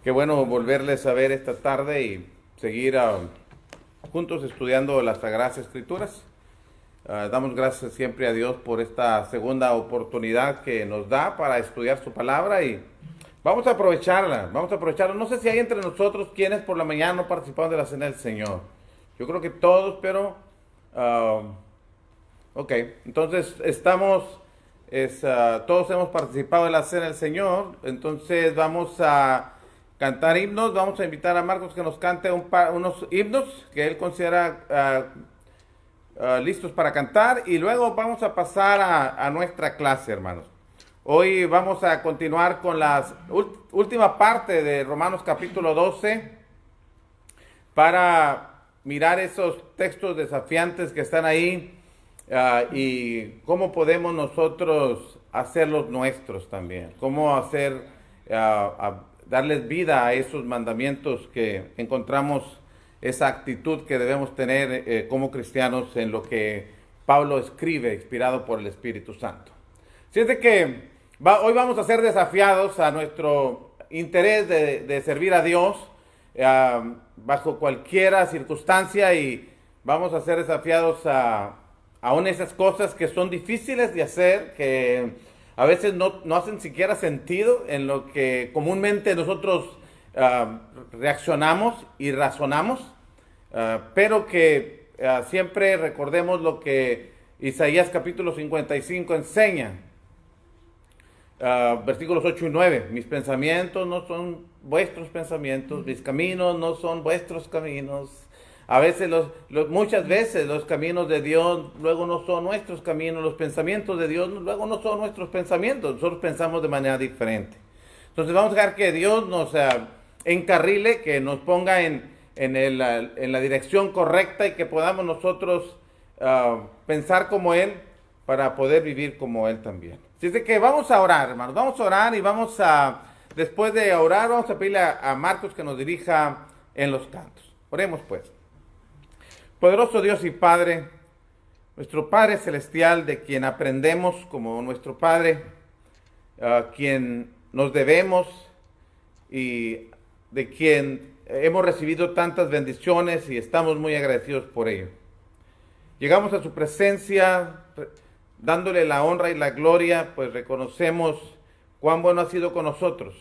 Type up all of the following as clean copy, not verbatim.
Qué bueno volverles a ver esta tarde y seguir juntos estudiando las Sagradas Escrituras. Damos gracias siempre a Dios por esta segunda oportunidad que nos da para estudiar su palabra y vamos a aprovecharla, No sé si hay entre nosotros quienes por la mañana no participaron de la cena del Señor. Yo creo que todos, pero ok, entonces todos hemos participado de la cena del Señor, entonces vamos a cantar himnos. Vamos a invitar a Marcos que nos cante unos himnos que él considera listos para cantar, y luego vamos a pasar a nuestra clase, hermanos. Hoy vamos a continuar con la última parte de Romanos capítulo 12 para mirar esos textos desafiantes que están ahí y cómo podemos nosotros hacerlos nuestros también, cómo darles vida a esos mandamientos que encontramos, esa actitud que debemos tener como cristianos en lo que Pablo escribe, inspirado por el Espíritu Santo. Así es de que hoy vamos a ser desafiados a nuestro interés de servir a Dios bajo cualquier circunstancia, y vamos a ser desafiados aún esas cosas que son difíciles de hacer, que a veces no hacen siquiera sentido en lo que comúnmente nosotros reaccionamos y razonamos, pero que siempre recordemos lo que Isaías capítulo 55 enseña, versículos 8 y 9. Mis pensamientos no son vuestros pensamientos, mis caminos no son vuestros caminos. A veces, muchas veces los caminos de Dios luego no son nuestros caminos, los pensamientos de Dios luego no son nuestros pensamientos, nosotros pensamos de manera diferente. Entonces vamos a dejar que Dios nos encarrile, que nos ponga en la dirección correcta, y que podamos nosotros pensar como Él para poder vivir como Él también. Así es de que vamos a orar, hermanos, vamos a orar, y después de orar, vamos a pedirle a Marcos que nos dirija en los cantos. Oremos pues. Poderoso Dios y Padre, nuestro Padre Celestial, de quien aprendemos como nuestro Padre, a quien nos debemos y de quien hemos recibido tantas bendiciones y estamos muy agradecidos por ello. Llegamos a su presencia dándole la honra y la gloria, pues reconocemos cuán bueno ha sido con nosotros,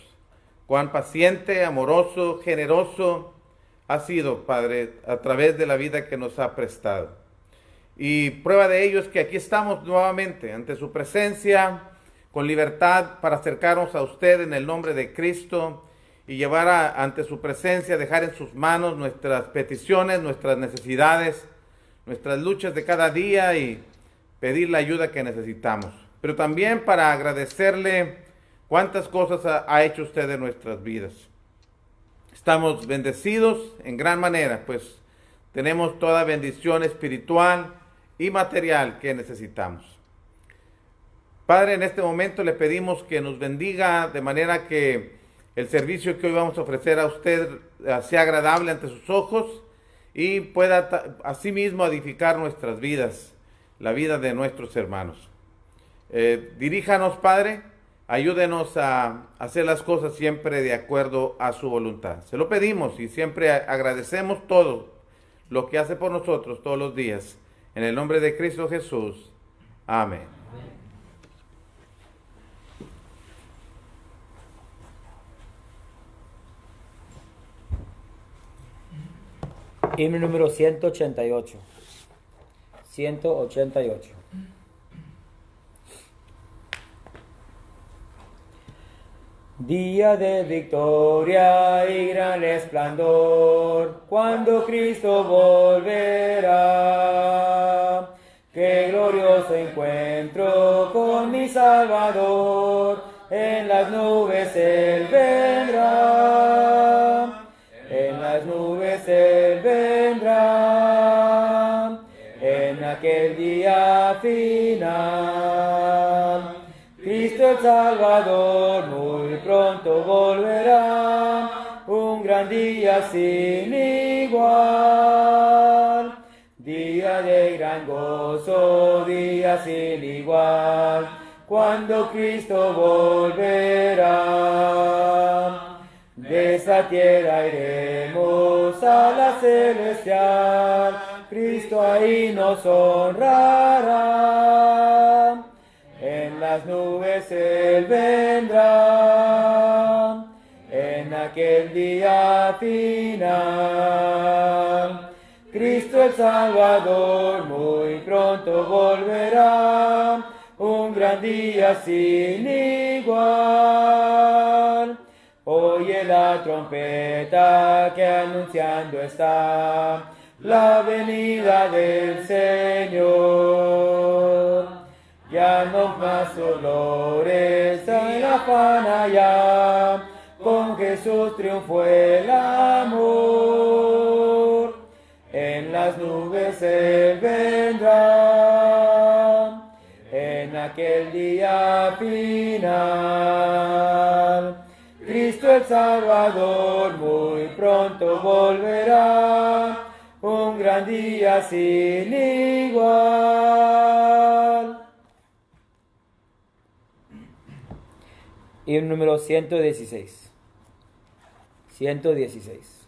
cuán paciente, amoroso, generoso ha sido, Padre, a través de la vida que nos ha prestado. Y prueba de ello es que aquí estamos nuevamente ante su presencia, con libertad para acercarnos a usted en el nombre de Cristo y llevar ante su presencia, dejar en sus manos nuestras peticiones, nuestras necesidades, nuestras luchas de cada día, y pedir la ayuda que necesitamos. Pero también para agradecerle cuántas cosas ha hecho usted en nuestras vidas. Estamos bendecidos en gran manera, pues tenemos toda bendición espiritual y material que necesitamos. Padre, en este momento le pedimos que nos bendiga de manera que el servicio que hoy vamos a ofrecer a usted sea agradable ante sus ojos y pueda asimismo edificar nuestras vidas, la vida de nuestros hermanos. Diríjanos, Padre, ayúdenos a hacer las cosas siempre de acuerdo a su voluntad. Se lo pedimos y siempre agradecemos todo lo que hace por nosotros todos los días. En el nombre de Cristo Jesús. Amén. Himno número 188. 188. Día de victoria y gran esplendor, cuando Cristo volverá. Qué glorioso encuentro con mi Salvador, en las nubes Él vendrá. En las nubes Él vendrá, en aquel día final. Cristo el Salvador muy pronto volverá, un gran día sin igual. Día de gran gozo, día sin igual, cuando Cristo volverá. De esa tierra iremos a la celestial, Cristo ahí nos honrará. En las nubes Él vendrá, en aquel día final. Cristo el Salvador muy pronto volverá, un gran día sin igual. Oye la trompeta que anunciando está la venida del Señor. Ya no más dolores en afán allá, con Jesús triunfó el amor. En las nubes Él vendrá, en aquel día final. Cristo el Salvador muy pronto volverá, un gran día sin igual. Himno número 116. 116.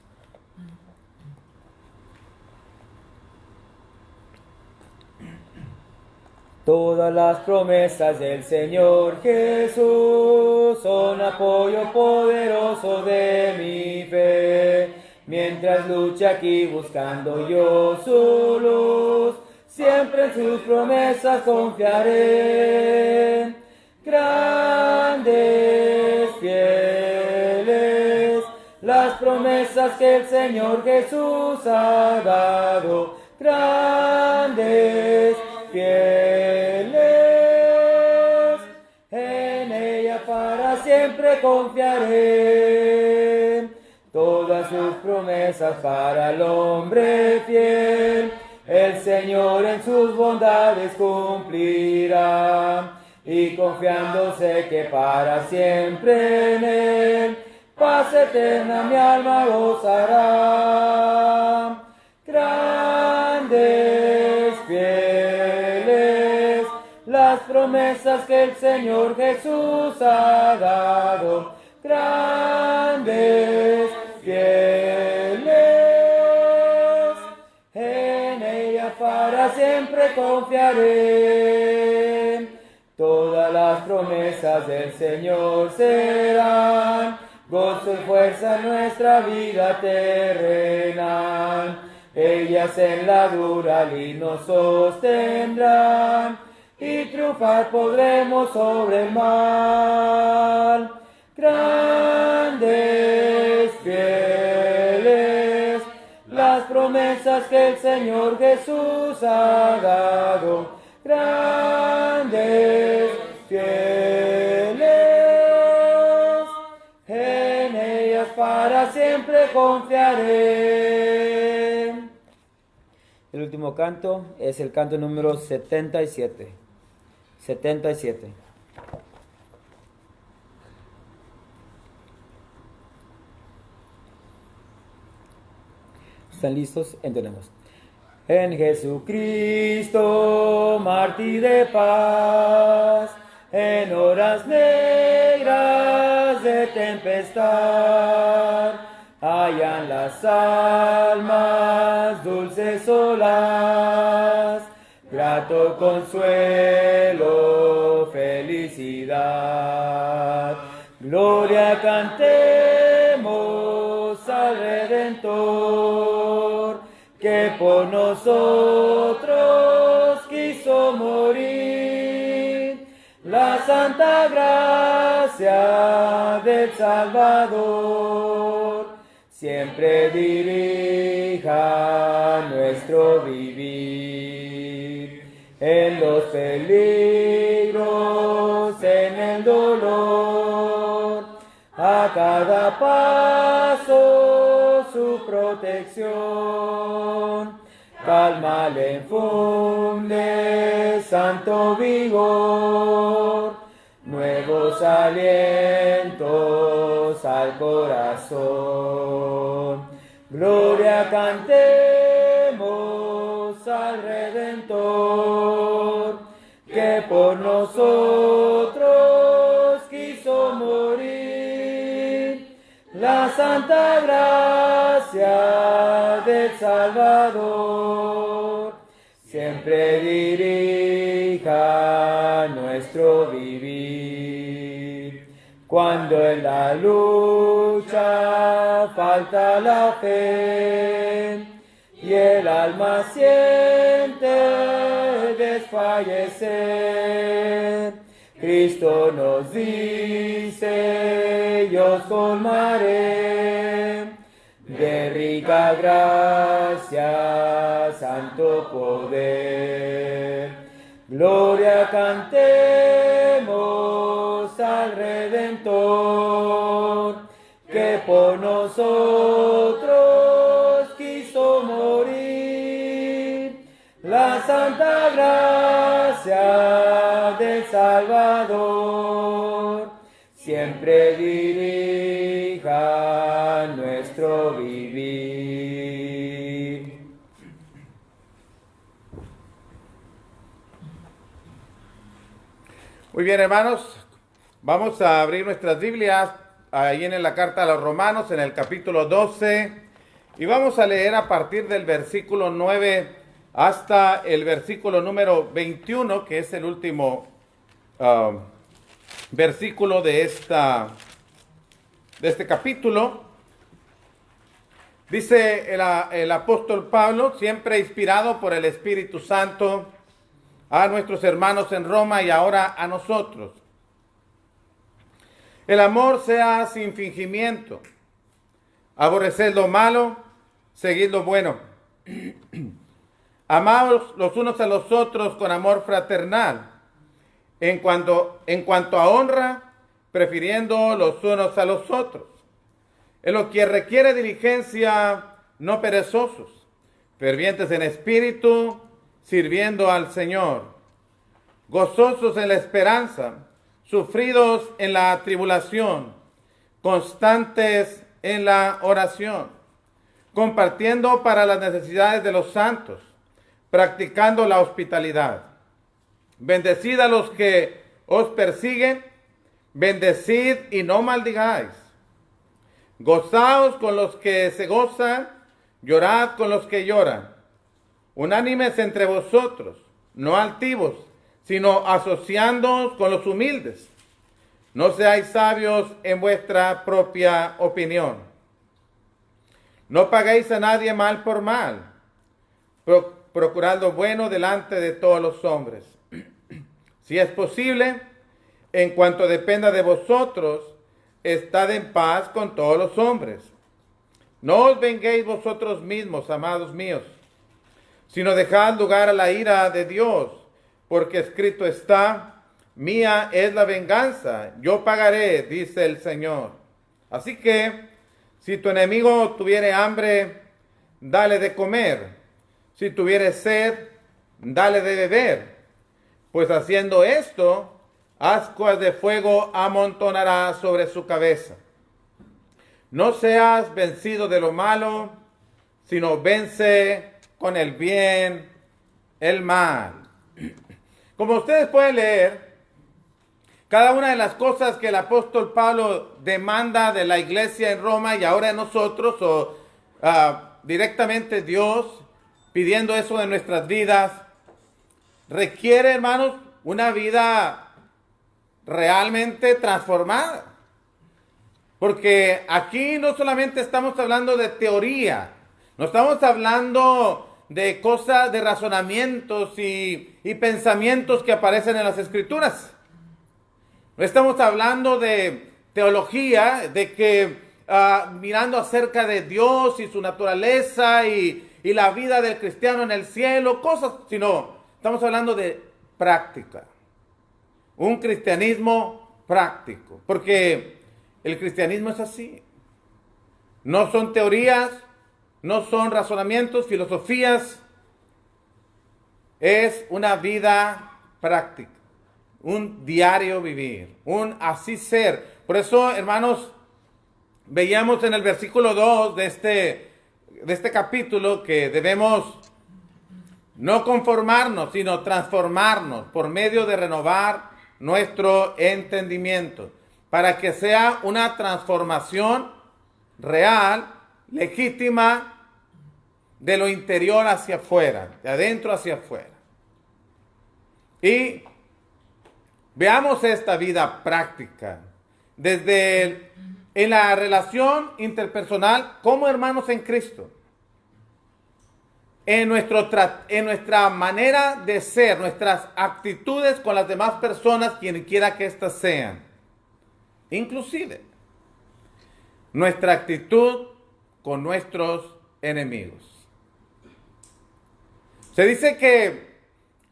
Todas las promesas del Señor Jesús son apoyo poderoso de mi fe. Mientras lucha aquí buscando yo su luz, siempre en sus promesas confiaré. Grandes, fieles, las promesas que el Señor Jesús ha dado. Grandes, fieles, en ella para siempre confiaré. Todas sus promesas para el hombre fiel, el Señor en sus bondades cumplirá. Y confiándose que para siempre en Él, paz eterna mi alma gozará. Grandes, fieles, las promesas que el Señor Jesús ha dado. Grandes, fieles, en ella para siempre confiaré. Todas las promesas del Señor serán gozo y fuerza en nuestra vida terrenal. Ellas en la dura lid nos sostendrán y triunfar podremos sobre el mal. Grandes, fieles, las promesas que el Señor Jesús ha dado. Grandes, fieles, en ellas para siempre confiaré. El último canto es el canto número 77. 77. ¿Están listos? Entonemos. En Jesucristo, mártir de paz, en horas negras de tempestad, hallan las almas dulces olas, grato consuelo, felicidad. Gloria cantemos al Redentor, que por nosotros quiso morir. La santa gracia del Salvador siempre dirija nuestro vivir. En los peligros, en el dolor, a cada paso su protección. Calma le infunde santo vigor, nuevos alientos al corazón. Gloria cantemos al Redentor, que por nosotros quiso morir. La la santa gracia del Salvador siempre dirija nuestro vivir. Cuando en la lucha falta la fe y el alma siente desfallecer, Cristo nos dice: yo os colmaré de rica gracia, santo poder. Gloria cantemos al Redentor, que por nosotros quiso morir. La santa gracia del Salvador siempre dirija nuestro vivir. Muy bien, hermanos, vamos a abrir nuestras Biblias ahí en la carta a los Romanos, en el capítulo 12, y vamos a leer a partir del versículo 9 hasta el versículo número 21, que es el último versículo de este capítulo. Dice el apóstol Pablo, siempre inspirado por el Espíritu Santo, a nuestros hermanos en Roma y ahora a nosotros. El amor sea sin fingimiento. Aborreced lo malo, seguid lo bueno. Amaos los unos a los otros con amor fraternal. En cuanto a honra, prefiriendo los unos a los otros. En lo que requiere diligencia, no perezosos, fervientes en espíritu, sirviendo al Señor, gozosos en la esperanza, sufridos en la tribulación, constantes en la oración, compartiendo para las necesidades de los santos, practicando la hospitalidad. Bendecid a los que os persiguen, bendecid y no maldigáis. Gozaos con los que se gozan, llorad con los que lloran. Unánimes entre vosotros, no altivos, sino asociándoos con los humildes. No seáis sabios en vuestra propia opinión. No paguéis a nadie mal por mal. Procurad lo bueno delante de todos los hombres. Si es posible, en cuanto dependa de vosotros, estad en paz con todos los hombres. No os venguéis vosotros mismos, amados míos, sino dejad lugar a la ira de Dios, porque escrito está: mía es la venganza, yo pagaré, dice el Señor. Así que, si tu enemigo tuviere hambre, dale de comer. Si tuviere sed, dale de beber. Pues haciendo esto, ascuas de fuego amontonará sobre su cabeza. No seas vencido de lo malo, sino vence con el bien el mal. Como ustedes pueden leer, cada una de las cosas que el apóstol Pablo demanda de la iglesia en Roma y ahora de nosotros, o directamente Dios pidiendo eso de nuestras vidas, requiere, hermanos, una vida realmente transformada. Porque aquí no solamente estamos hablando de teoría, no estamos hablando de cosas, de razonamientos y pensamientos que aparecen en las Escrituras. No estamos hablando de teología, de que mirando acerca de Dios y su naturaleza y la vida del cristiano en el cielo, cosas, sino estamos hablando de práctica. Un cristianismo práctico, porque el cristianismo es así. No son teorías, no son razonamientos, filosofías. Es una vida práctica, un diario vivir, un así ser. Por eso, hermanos, veíamos en el versículo 2 de este capítulo que debemos no conformarnos, sino transformarnos por medio de renovar nuestro entendimiento, para que sea una transformación real, legítima, de lo interior hacia afuera, de adentro hacia afuera. Y veamos esta vida práctica, desde en la relación interpersonal como hermanos en Cristo, en nuestra manera de ser, nuestras actitudes con las demás personas, quien quiera que éstas sean, inclusive nuestra actitud con nuestros enemigos. Se dice que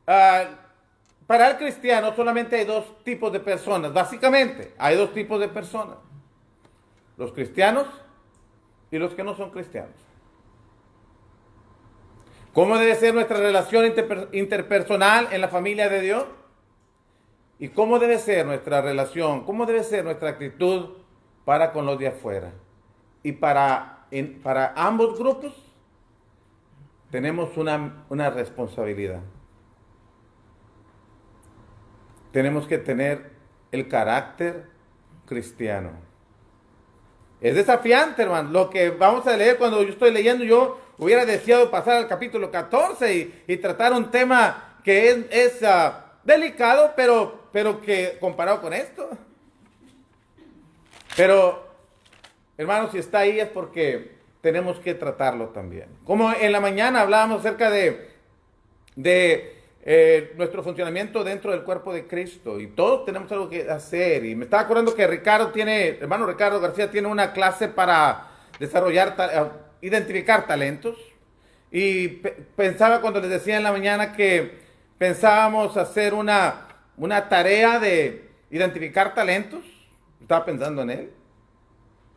para el cristiano solamente hay dos tipos de personas. Básicamente, hay dos tipos de personas: los cristianos y los que no son cristianos. ¿Cómo debe ser nuestra relación interpersonal en la familia de Dios? ¿Y cómo debe ser nuestra relación, cómo debe ser nuestra actitud para con los de afuera? Y para ambos grupos tenemos una responsabilidad. Tenemos que tener el carácter cristiano. Es desafiante, hermano. Lo que vamos a leer cuando yo estoy leyendo, yo hubiera deseado pasar al capítulo 14 y tratar un tema que es delicado, pero que comparado con esto. Pero, hermanos, si está ahí es porque tenemos que tratarlo también. Como en la mañana hablábamos acerca de nuestro funcionamiento dentro del cuerpo de Cristo, y todos tenemos algo que hacer. Y me estaba acordando que hermano Ricardo García tiene una clase para identificar talentos, y pensaba cuando les decía en la mañana que pensábamos hacer una tarea de identificar talentos. Estaba pensando en él,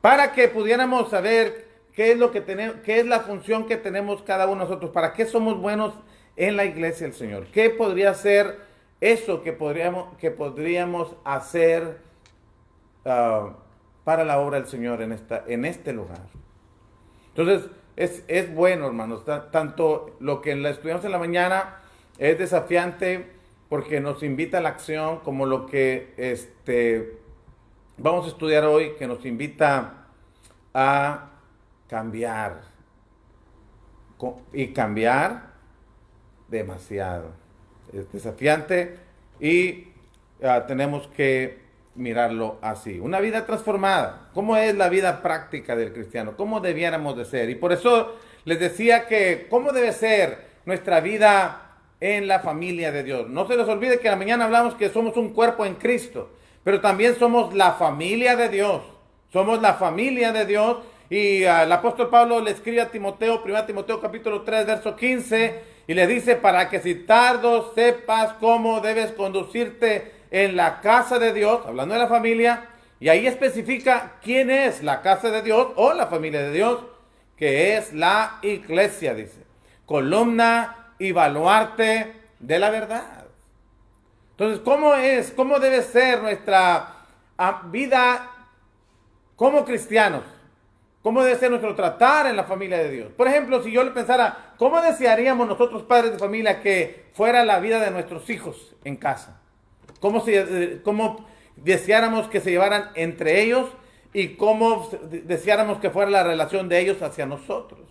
para que pudiéramos saber qué es lo que tenemos, qué es la función que tenemos cada uno de nosotros, para qué somos buenos en la iglesia del Señor. ¿Qué podría ser eso que podríamos hacer para la obra del Señor en este lugar? Entonces, es bueno, hermanos, tanto lo que estudiamos en la mañana es desafiante porque nos invita a la acción, como lo que vamos a estudiar hoy, que nos invita a cambiar, y cambiar demasiado. Es desafiante y tenemos que mirarlo así. Una vida transformada. ¿Cómo es la vida práctica del cristiano? ¿Cómo debiéramos de ser? Y por eso les decía que cómo debe ser nuestra vida en la familia de Dios. No se les olvide que a la mañana hablamos que somos un cuerpo en Cristo, pero también somos la familia de Dios. Somos la familia de Dios. Y el apóstol Pablo le escribe a Timoteo, 1 Timoteo capítulo 3, verso 15, y le dice: para que si tardo sepas cómo debes conducirte en la casa de Dios, hablando de la familia, y ahí especifica quién es la casa de Dios o la familia de Dios, que es la iglesia, dice, columna y baluarte de la verdad. Entonces, ¿cómo debe ser nuestra vida como cristianos? ¿Cómo debe ser nuestro tratar en la familia de Dios? Por ejemplo, si yo le pensara, ¿cómo desearíamos nosotros, padres de familia, que fuera la vida de nuestros hijos en casa? ¿Cómo deseáramos que se llevaran entre ellos? ¿Y cómo deseáramos que fuera la relación de ellos hacia nosotros?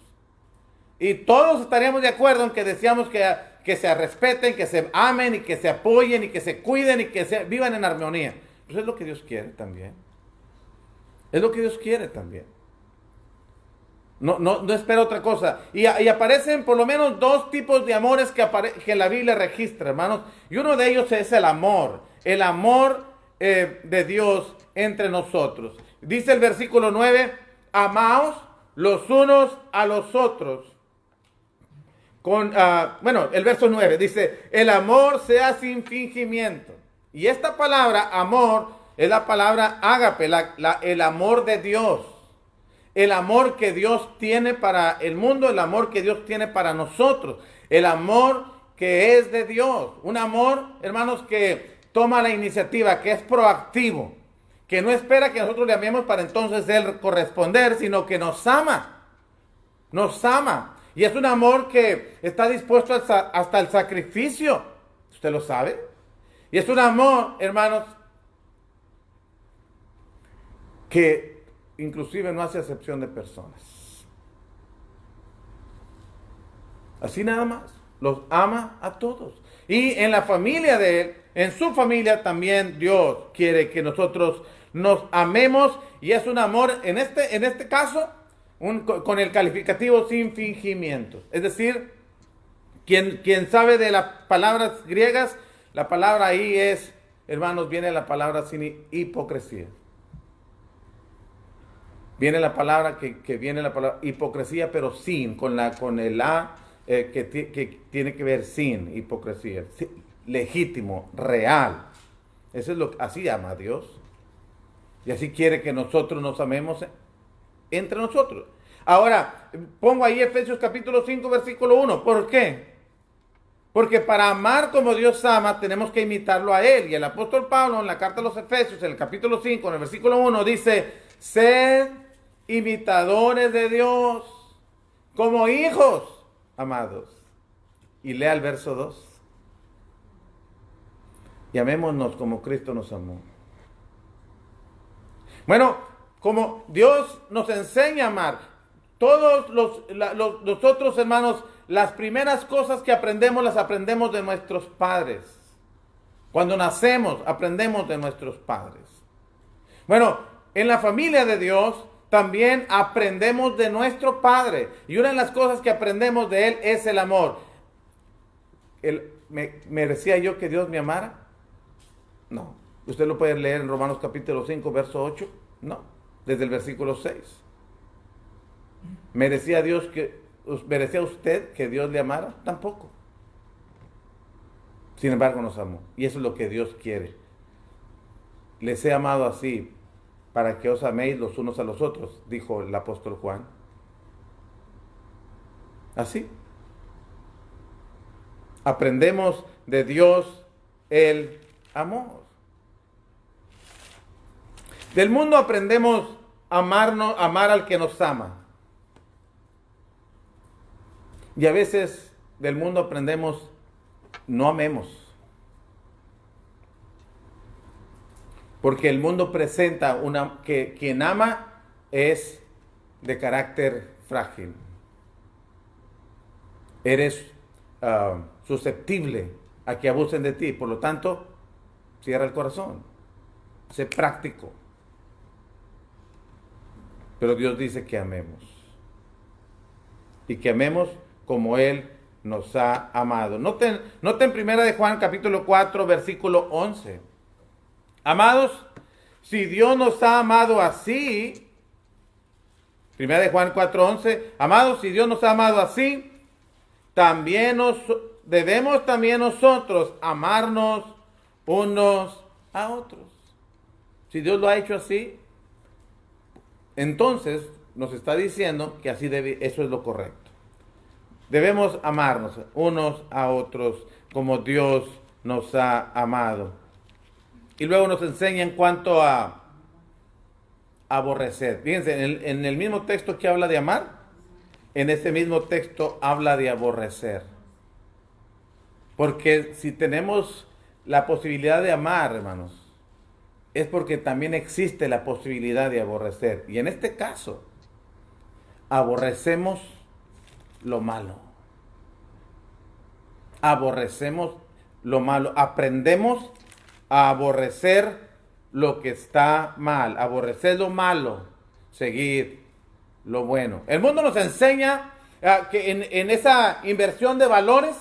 Y todos estaríamos de acuerdo en que deseamos que se respeten, que se amen, y que se apoyen, y que se cuiden, y que vivan en armonía. Pues es lo que Dios quiere también. Es lo que Dios quiere también. No espera otra cosa. Y aparecen por lo menos dos tipos de amores que la Biblia registra, hermanos. Y uno de ellos es el amor de Dios entre nosotros. Dice el versículo 9: amaos los unos a los otros. El verso 9 dice: el amor sea sin fingimiento. Y esta palabra, amor, es la palabra ágape, el amor de Dios. El amor que Dios tiene para el mundo, el amor que Dios tiene para nosotros, el amor que es de Dios. Un amor, hermanos, que toma la iniciativa, que es proactivo, que no espera que nosotros le amemos para entonces Él corresponder, sino que nos ama. Nos ama. Y es un amor que está dispuesto hasta el sacrificio. ¿Usted lo sabe? Y es un amor, hermanos, que inclusive no hace acepción de personas. Así nada más, los ama a todos. Y en la familia de Él, en su familia también Dios quiere que nosotros nos amemos, y es un amor, en este caso, con el calificativo sin fingimientos. Es decir, quien sabe de las palabras griegas, la palabra ahí es, hermanos, viene la palabra sin hipocresía. Viene la palabra que viene la palabra hipocresía, pero sin, con el A, que tiene que ver sin hipocresía. Sí, legítimo, real. Eso es así ama a Dios. Y así quiere que nosotros nos amemos entre nosotros. Ahora, pongo ahí Efesios capítulo 5, versículo 1. ¿Por qué? Porque para amar como Dios ama, tenemos que imitarlo a Él. Y el apóstol Pablo, en la carta a los Efesios, en el capítulo 5, en el versículo 1, dice: sed imitadores de Dios como hijos amados. Y lea el verso 2. Y amémonos como Cristo nos amó. Bueno, como Dios nos enseña a amar, todos nosotros, hermanos, las primeras cosas que aprendemos las aprendemos de nuestros padres. Cuando nacemos, aprendemos de nuestros padres. Bueno, en la familia de Dios también aprendemos de nuestro Padre. Y una de las cosas que aprendemos de Él es el amor. ¿Merecía yo que Dios me amara? No. Usted lo puede leer en Romanos capítulo 5, verso 8. No, desde el versículo 6. ¿Merecía usted que Dios le amara? Tampoco. Sin embargo, nos amó. Y eso es lo que Dios quiere. Les he amado así, para que os améis los unos a los otros, dijo el apóstol Juan. Así. Aprendemos de Dios el amor. Del mundo aprendemos a amar al que nos ama. Y a veces del mundo aprendemos no amemos. Porque el mundo presenta que quien ama es de carácter frágil. Eres susceptible a que abusen de ti. Por lo tanto, cierra el corazón. Sé práctico. Pero Dios dice que amemos. Y que amemos como Él nos ha amado. Noten 1 de Juan capítulo 4, versículo 11. Amados, si Dios nos ha amado así, 1 de Juan 4, 11. Amados, si Dios nos ha amado así, debemos también nosotros amarnos unos a otros. Si Dios lo ha hecho así, entonces nos está diciendo que eso es lo correcto. Debemos amarnos unos a otros como Dios nos ha amado. Y luego nos enseña en cuanto a aborrecer. Fíjense, en el mismo texto que habla de amar, en ese mismo texto habla de aborrecer. Porque si tenemos la posibilidad de amar, hermanos, es porque también existe la posibilidad de aborrecer. Y en este caso, aborrecemos lo malo. Aborrecemos lo malo. Aprendemos a aborrecer lo que está mal. Aborrecer lo malo. Seguir lo bueno. El mundo nos enseña que en esa inversión de valores,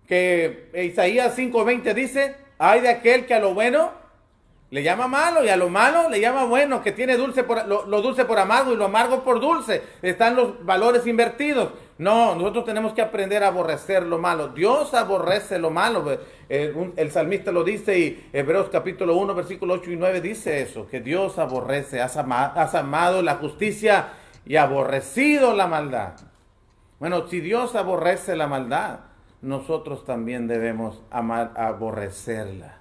que Isaías 5:20 dice: ay de aquel que a lo bueno le llama malo y a lo malo le llama bueno, que tiene lo dulce por amargo y lo amargo por dulce. Están los valores invertidos. No, nosotros tenemos que aprender a aborrecer lo malo. Dios aborrece lo malo. El salmista lo dice, y Hebreos capítulo 1, versículo 8 y 9 dice eso, que Dios aborrece, has amado la justicia y aborrecido la maldad. Bueno, si Dios aborrece la maldad, nosotros también debemos aborrecerla.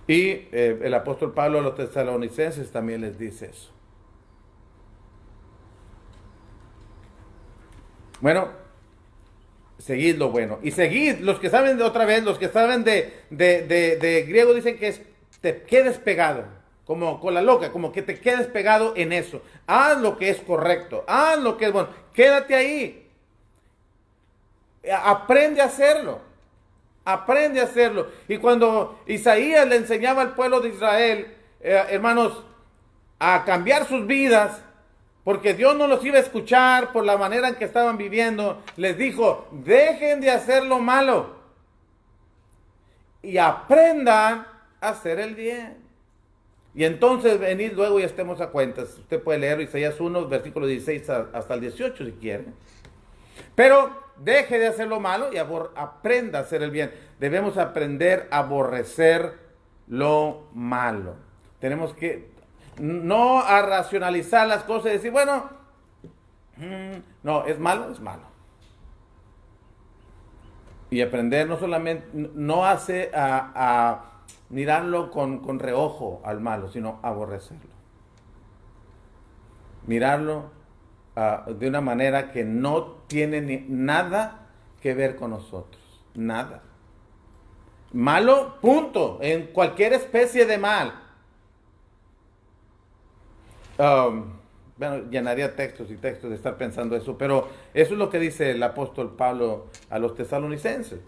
Y el apóstol Pablo a los tesalonicenses también les dice eso. Bueno, seguid lo bueno. Y seguid, los que saben de griego dicen que es te quedes pegado, como con la loca, como que te quedes pegado en eso. Haz lo que es correcto, haz lo que es bueno, quédate ahí. Aprende a hacerlo, aprende a hacerlo. Y cuando Isaías le enseñaba al pueblo de Israel, hermanos, a cambiar sus vidas, porque Dios no los iba a escuchar por la manera en que estaban viviendo, les dijo, dejen de hacer lo malo y aprendan a hacer el bien. Y entonces venid luego y estemos a cuentas. Usted puede leer Isaías 1, versículo 16 hasta el 18 si quiere. Pero deje de hacer lo malo y aprenda a hacer el bien. Debemos aprender a aborrecer lo malo. Tenemos que no a racionalizar las cosas y decir, bueno, no, es malo, es malo. Y aprender no solamente, no hace a mirarlo con reojo al malo, sino aborrecerlo. Mirarlo de una manera que no tiene nada que ver con nosotros. Nada. Malo, punto. En cualquier especie de mal. Bueno, llenaría textos y textos de estar pensando eso, pero eso es lo que dice el apóstol Pablo a los tesalonicenses.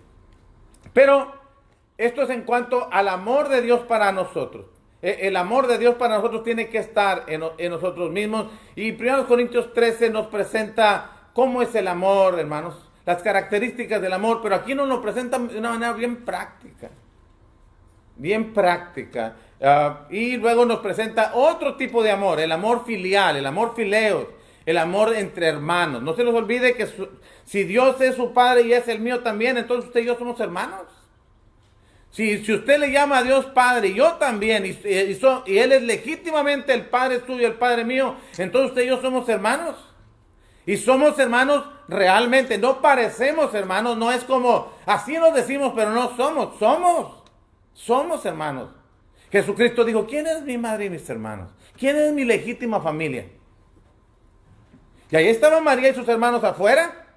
Pero esto es en cuanto al amor de Dios para nosotros. El amor de Dios para nosotros tiene que estar en nosotros mismos. Y 1 Corintios 13 nos presenta cómo es el amor, hermanos, las características del amor, pero aquí nos lo presenta de una manera bien práctica. Bien práctica. Y luego nos presenta otro tipo de amor, el amor filial, el amor fileos, el amor entre hermanos. No se nos olvide que si Dios es su Padre y es el mío también, entonces usted y yo somos hermanos. Si usted le llama a Dios Padre, y yo también, y Él es legítimamente el Padre suyo y el Padre mío, entonces usted y yo somos hermanos. Y somos hermanos realmente, no parecemos hermanos, no es como, así nos decimos, pero no somos hermanos. Jesucristo dijo, ¿quién es mi madre y mis hermanos? ¿Quién es mi legítima familia? Y ahí estaban María y sus hermanos afuera,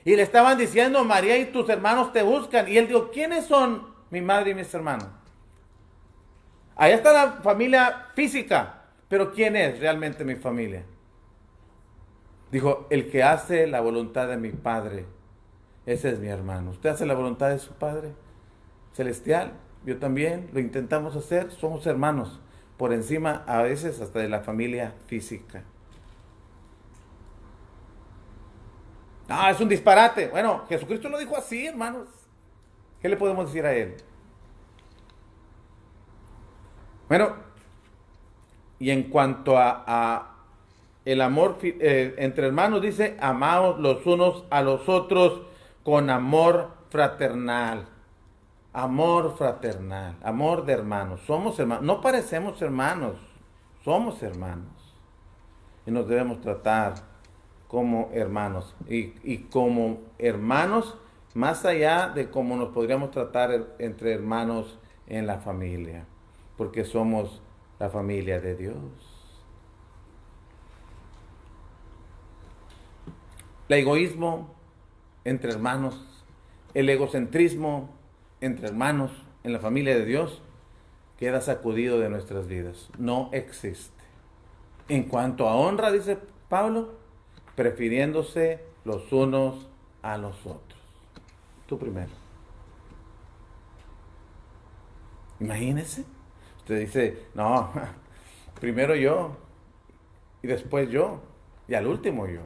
y le estaban diciendo, María y tus hermanos te buscan, y él dijo, ¿quiénes son mi madre y mis hermanos? Allá está la familia física, pero ¿quién es realmente mi familia? Dijo, el que hace la voluntad de mi Padre, ese es mi hermano. ¿Usted hace la voluntad de su Padre celestial? Yo también, lo intentamos hacer, somos hermanos, por encima a veces hasta de la familia física. No, es un disparate. Bueno, Jesucristo lo dijo así, hermanos. ¿Qué le podemos decir a Él? Bueno, y en cuanto a el amor entre hermanos, dice, amaos los unos a los otros con amor fraternal. Amor fraternal, amor de hermanos. Somos hermanos, no parecemos hermanos, somos hermanos. Y nos debemos tratar como hermanos. Y como hermanos, más allá de cómo nos podríamos tratar entre hermanos en la familia. Porque somos la familia de Dios. El egoísmo entre hermanos, el egocentrismo entre hermanos en la familia de Dios queda sacudido de nuestras vidas. No existe. En cuanto a honra, dice Pablo, prefiriéndose los unos a los otros. Tú primero. Imagínese. Usted dice, no, primero yo y después yo y al último yo.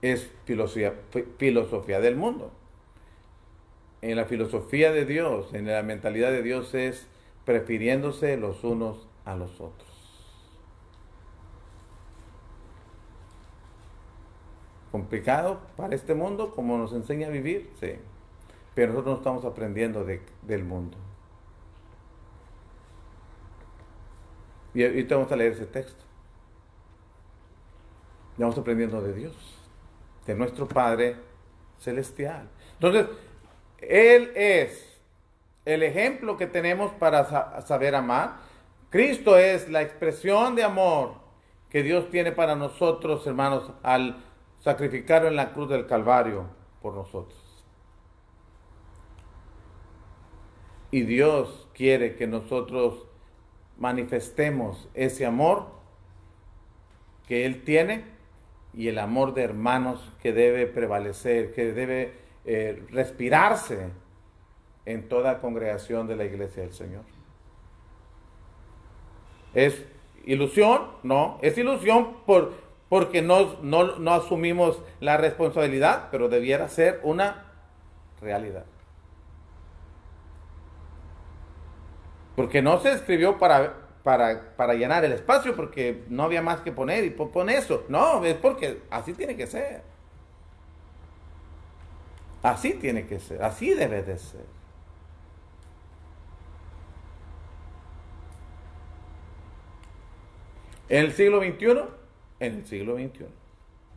Es filosofía del mundo. En la filosofía de Dios, en la mentalidad de Dios es prefiriéndose los unos a los otros. Complicado para este mundo, como nos enseña a vivir, sí. Pero nosotros no estamos aprendiendo del mundo. Y ahorita vamos a leer ese texto. Estamos aprendiendo de Dios, de nuestro Padre Celestial. Entonces, Él es el ejemplo que tenemos para saber amar. Cristo es la expresión de amor que Dios tiene para nosotros, hermanos, al sacrificarlo en la cruz del Calvario por nosotros. Y Dios quiere que nosotros manifestemos ese amor que Él tiene y el amor de hermanos que debe prevalecer, que debe respirarse en toda congregación de la iglesia del Señor. ¿Es ilusión? No, es ilusión porque no asumimos la responsabilidad, pero debiera ser una realidad. Porque no se escribió para llenar el espacio, porque no había más que poner y pone eso. No, es porque así tiene que ser. Así tiene que ser, así debe de ser. En el siglo XXI, en el siglo XXI.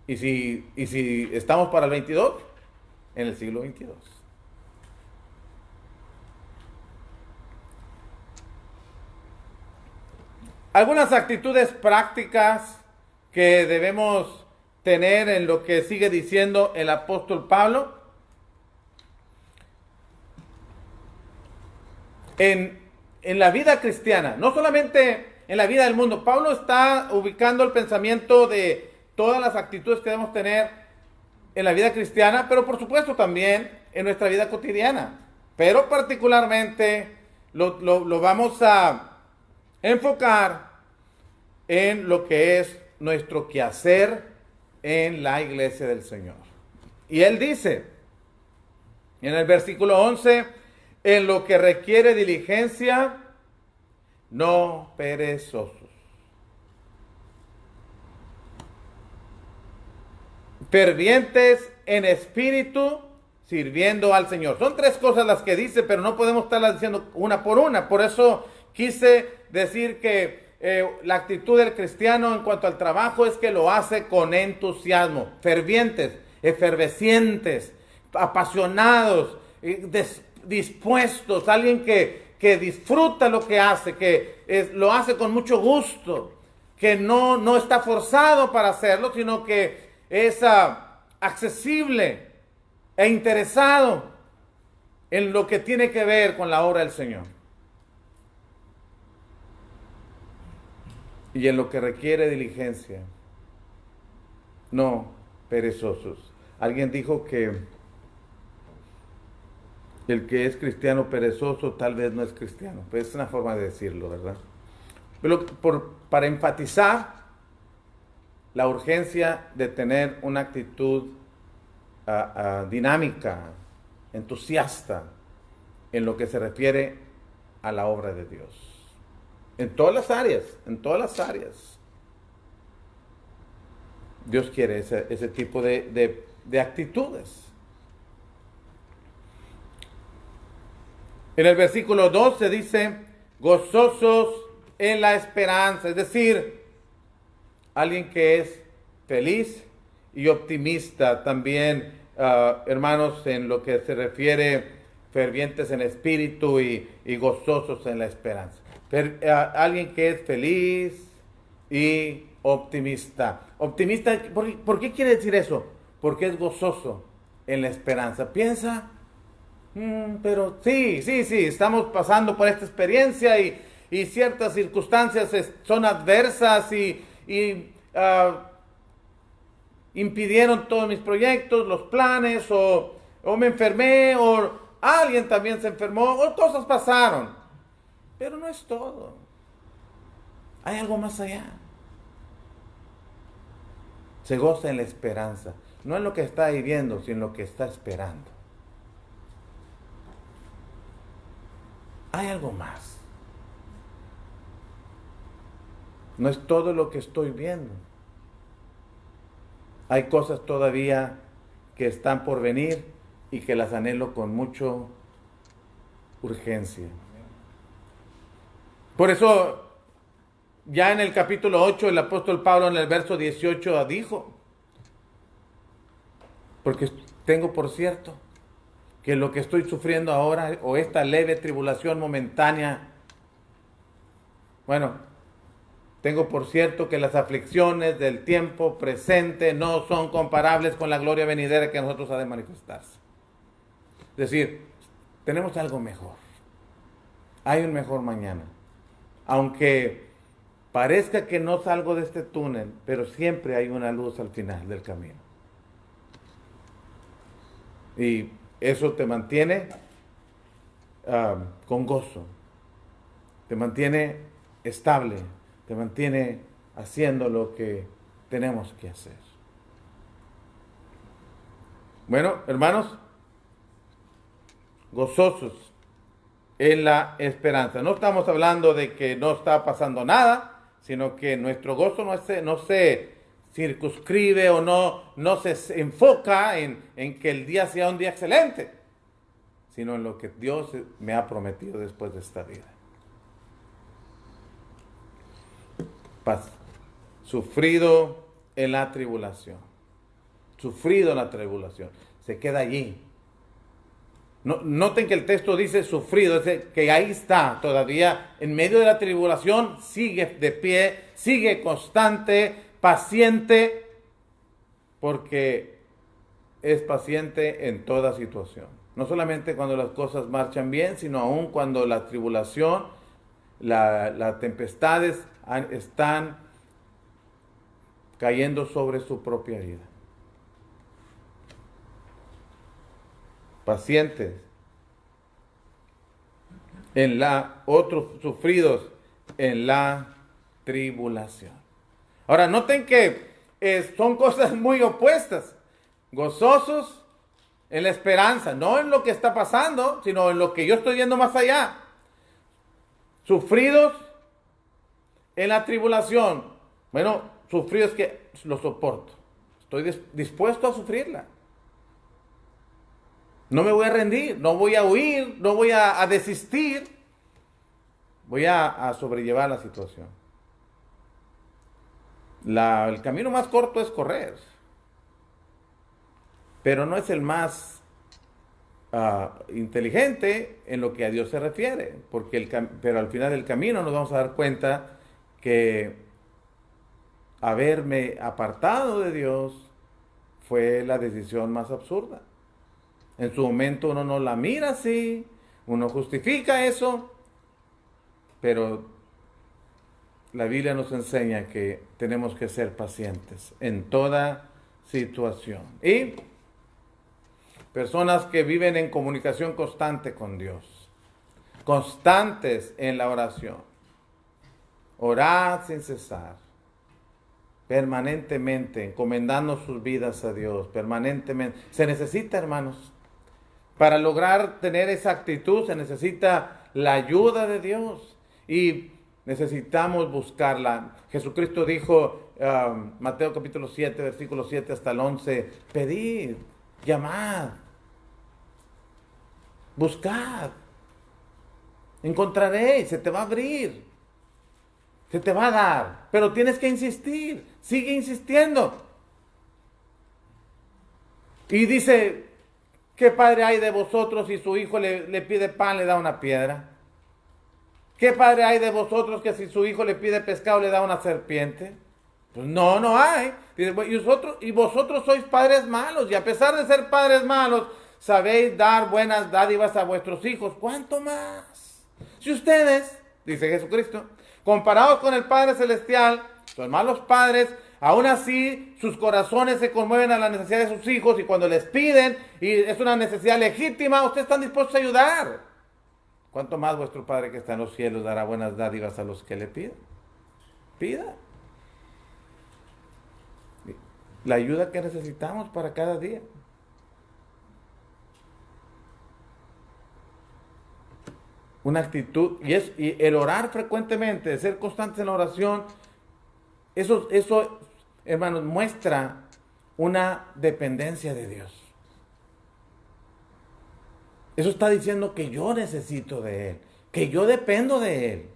Y si estamos para el 22, en el siglo XXII. Algunas actitudes prácticas que debemos tener en lo que sigue diciendo el apóstol Pablo. En la vida cristiana, no solamente en la vida del mundo. Pablo está ubicando el pensamiento de todas las actitudes que debemos tener en la vida cristiana, pero por supuesto también en nuestra vida cotidiana. Pero particularmente lo vamos a enfocar en lo que es nuestro quehacer en la iglesia del Señor. Y él dice en el versículo 11, en lo que requiere diligencia, no perezosos. Fervientes en espíritu, sirviendo al Señor. Son tres cosas las que dice, pero no podemos estarlas diciendo una por una. Por eso quise decir que la actitud del cristiano en cuanto al trabajo es que lo hace con entusiasmo. Fervientes, efervescientes, apasionados, dispuestos, alguien que disfruta lo que hace, que lo hace con mucho gusto, que no está forzado para hacerlo, sino que es accesible e interesado en lo que tiene que ver con la obra del Señor. Y en lo que requiere diligencia, no perezosos. Alguien dijo que el que es cristiano perezoso tal vez no es cristiano. Pues es una forma de decirlo, ¿verdad? Pero para enfatizar la urgencia de tener una actitud dinámica, entusiasta, en lo que se refiere a la obra de Dios. En todas las áreas, en todas las áreas. Dios quiere ese tipo de actitudes. En el versículo 12 dice, gozosos en la esperanza, es decir, alguien que es feliz y optimista también, hermanos, en lo que se refiere fervientes en espíritu y gozosos en la esperanza. Alguien que es feliz y optimista. Optimista, ¿por qué quiere decir eso? Porque es gozoso en la esperanza. Piensa, pero sí, estamos pasando por esta experiencia y ciertas circunstancias son adversas y impidieron todos mis proyectos, los planes, o me enfermé, o alguien también se enfermó, o cosas pasaron. Pero no es todo. Hay algo más allá. Se goza en la esperanza, no en lo que está viviendo, sino en lo que está esperando. Hay algo más. No es todo lo que estoy viendo. Hay cosas todavía que están por venir y que las anhelo con mucha urgencia. Por eso, ya en el capítulo 8, el apóstol Pablo en el verso 18 dijo, porque tengo por cierto que lo que estoy sufriendo ahora, o esta leve tribulación momentánea, tengo por cierto que las aflicciones del tiempo presente no son comparables con la gloria venidera que a nosotros ha de manifestarse. Es decir, tenemos algo mejor. hay un mejor mañana. Aunque parezca que no salgo de este túnel, pero siempre hay una luz al final del camino. Y eso te mantiene con gozo, te mantiene estable, te mantiene haciendo lo que tenemos que hacer. Bueno, hermanos, gozosos en la esperanza. No estamos hablando de que no está pasando nada, sino que nuestro gozo no se circunscribe o no se enfoca en que el día sea un día excelente, sino en lo que Dios me ha prometido después de esta vida. Paz. Sufrido en la tribulación. Sufrido en la tribulación. Se queda allí. Noten que el texto dice sufrido, es que ahí está todavía, en medio de la tribulación, sigue de pie, sigue constante, paciente, porque es paciente en toda situación. No solamente cuando las cosas marchan bien, sino aún cuando la tribulación, las tempestades están cayendo sobre su propia vida. Pacientes otros sufridos en la tribulación. Ahora, noten que son cosas muy opuestas. Gozosos en la esperanza, no en lo que está pasando, sino en lo que yo estoy viendo más allá. Sufridos en la tribulación. Bueno, sufridos que lo soporto. Estoy dispuesto a sufrirla. No me voy a rendir, no voy a huir, no voy a desistir. Voy a sobrellevar la situación. El camino más corto es correr, pero no es el más inteligente en lo que a Dios se refiere, pero al final del camino nos vamos a dar cuenta que haberme apartado de Dios fue la decisión más absurda. En su momento uno no la mira así, uno justifica eso, pero la Biblia nos enseña que tenemos que ser pacientes en toda situación. Y personas que viven en comunicación constante con Dios, constantes en la oración, orad sin cesar, permanentemente, encomendando sus vidas a Dios, permanentemente. Se necesita, hermanos. Para lograr tener esa actitud se necesita la ayuda de Dios y necesitamos buscarla. Jesucristo dijo, Mateo capítulo 7, versículo 7 hasta el 11, pedid, llamad, buscad, encontraréis, se te va a abrir, se te va a dar, pero tienes que insistir, sigue insistiendo. Y dice, ¿qué padre hay de vosotros si su hijo le pide pan, le da una piedra? ¿Qué padre hay de vosotros que si su hijo le pide pescado, le da una serpiente? Pues no hay. Dice, y vosotros sois padres malos, y a pesar de ser padres malos, sabéis dar buenas dádivas a vuestros hijos. ¿Cuánto más? Si ustedes, dice Jesucristo, comparados con el Padre Celestial, son malos padres, aún así, sus corazones se conmueven a la necesidad de sus hijos y cuando les piden, y es una necesidad legítima, ustedes están dispuestos a ayudar. ¿Cuánto más vuestro Padre que está en los cielos dará buenas dádivas a los que le pidan? Pida. La ayuda que necesitamos para cada día. Una actitud, y el orar frecuentemente, ser constantes en la oración, eso, hermanos, muestra una dependencia de Dios. Eso está diciendo que yo necesito de Él, que yo dependo de Él.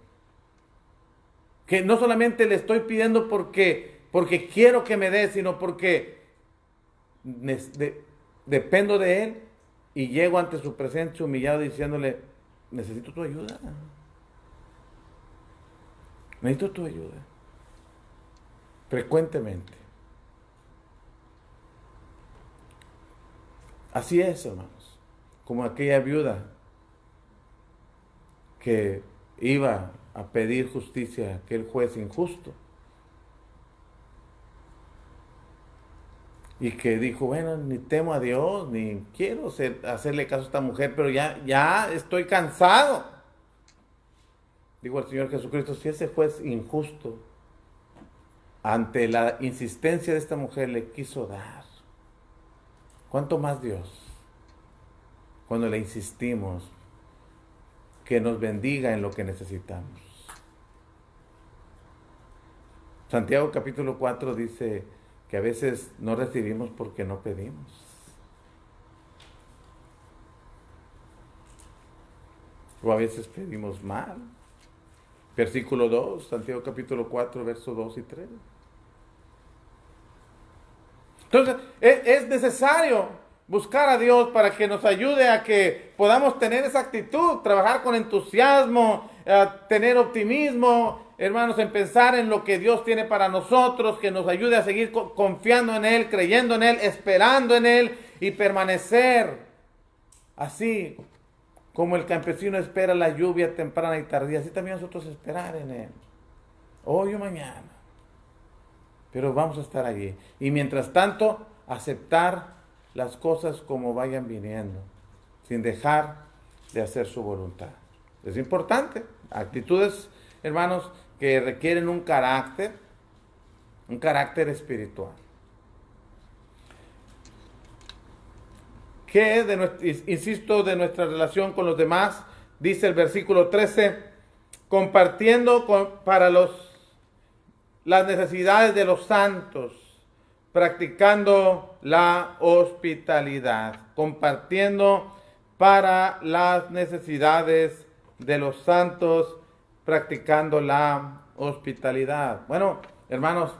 Que no solamente le estoy pidiendo porque quiero que me dé, sino porque dependo de Él y llego ante su presencia humillado diciéndole, necesito tu ayuda. Necesito tu ayuda. Frecuentemente. Así es, hermanos. Como aquella viuda que iba a pedir justicia a aquel juez injusto. Y que dijo, bueno, ni temo a Dios, ni quiero hacerle caso a esta mujer, pero ya estoy cansado. Digo al Señor Jesucristo, si ese juez injusto, ante la insistencia de esta mujer, le quiso dar, ¿cuánto más Dios? Cuando le insistimos, que nos bendiga en lo que necesitamos. Santiago capítulo 4 dice que a veces no recibimos porque no pedimos. O a veces pedimos mal. Versículo 2, Santiago capítulo 4, versos 2 y 3. Entonces, es necesario buscar a Dios para que nos ayude a que podamos tener esa actitud, trabajar con entusiasmo, tener optimismo, hermanos, en pensar en lo que Dios tiene para nosotros, que nos ayude a seguir confiando en Él, creyendo en Él, esperando en Él y permanecer así como el campesino espera la lluvia temprana y tardía, así también nosotros esperar en Él, hoy o mañana. Pero vamos a estar allí. Y mientras tanto, aceptar las cosas como vayan viniendo, sin dejar de hacer su voluntad. Es importante. Actitudes, hermanos, que requieren un carácter espiritual. Que, insisto, de nuestra relación con los demás, dice el versículo 13, compartiendo para las necesidades de los santos, practicando la hospitalidad, compartiendo para las necesidades de los santos, practicando la hospitalidad. Bueno, hermanos,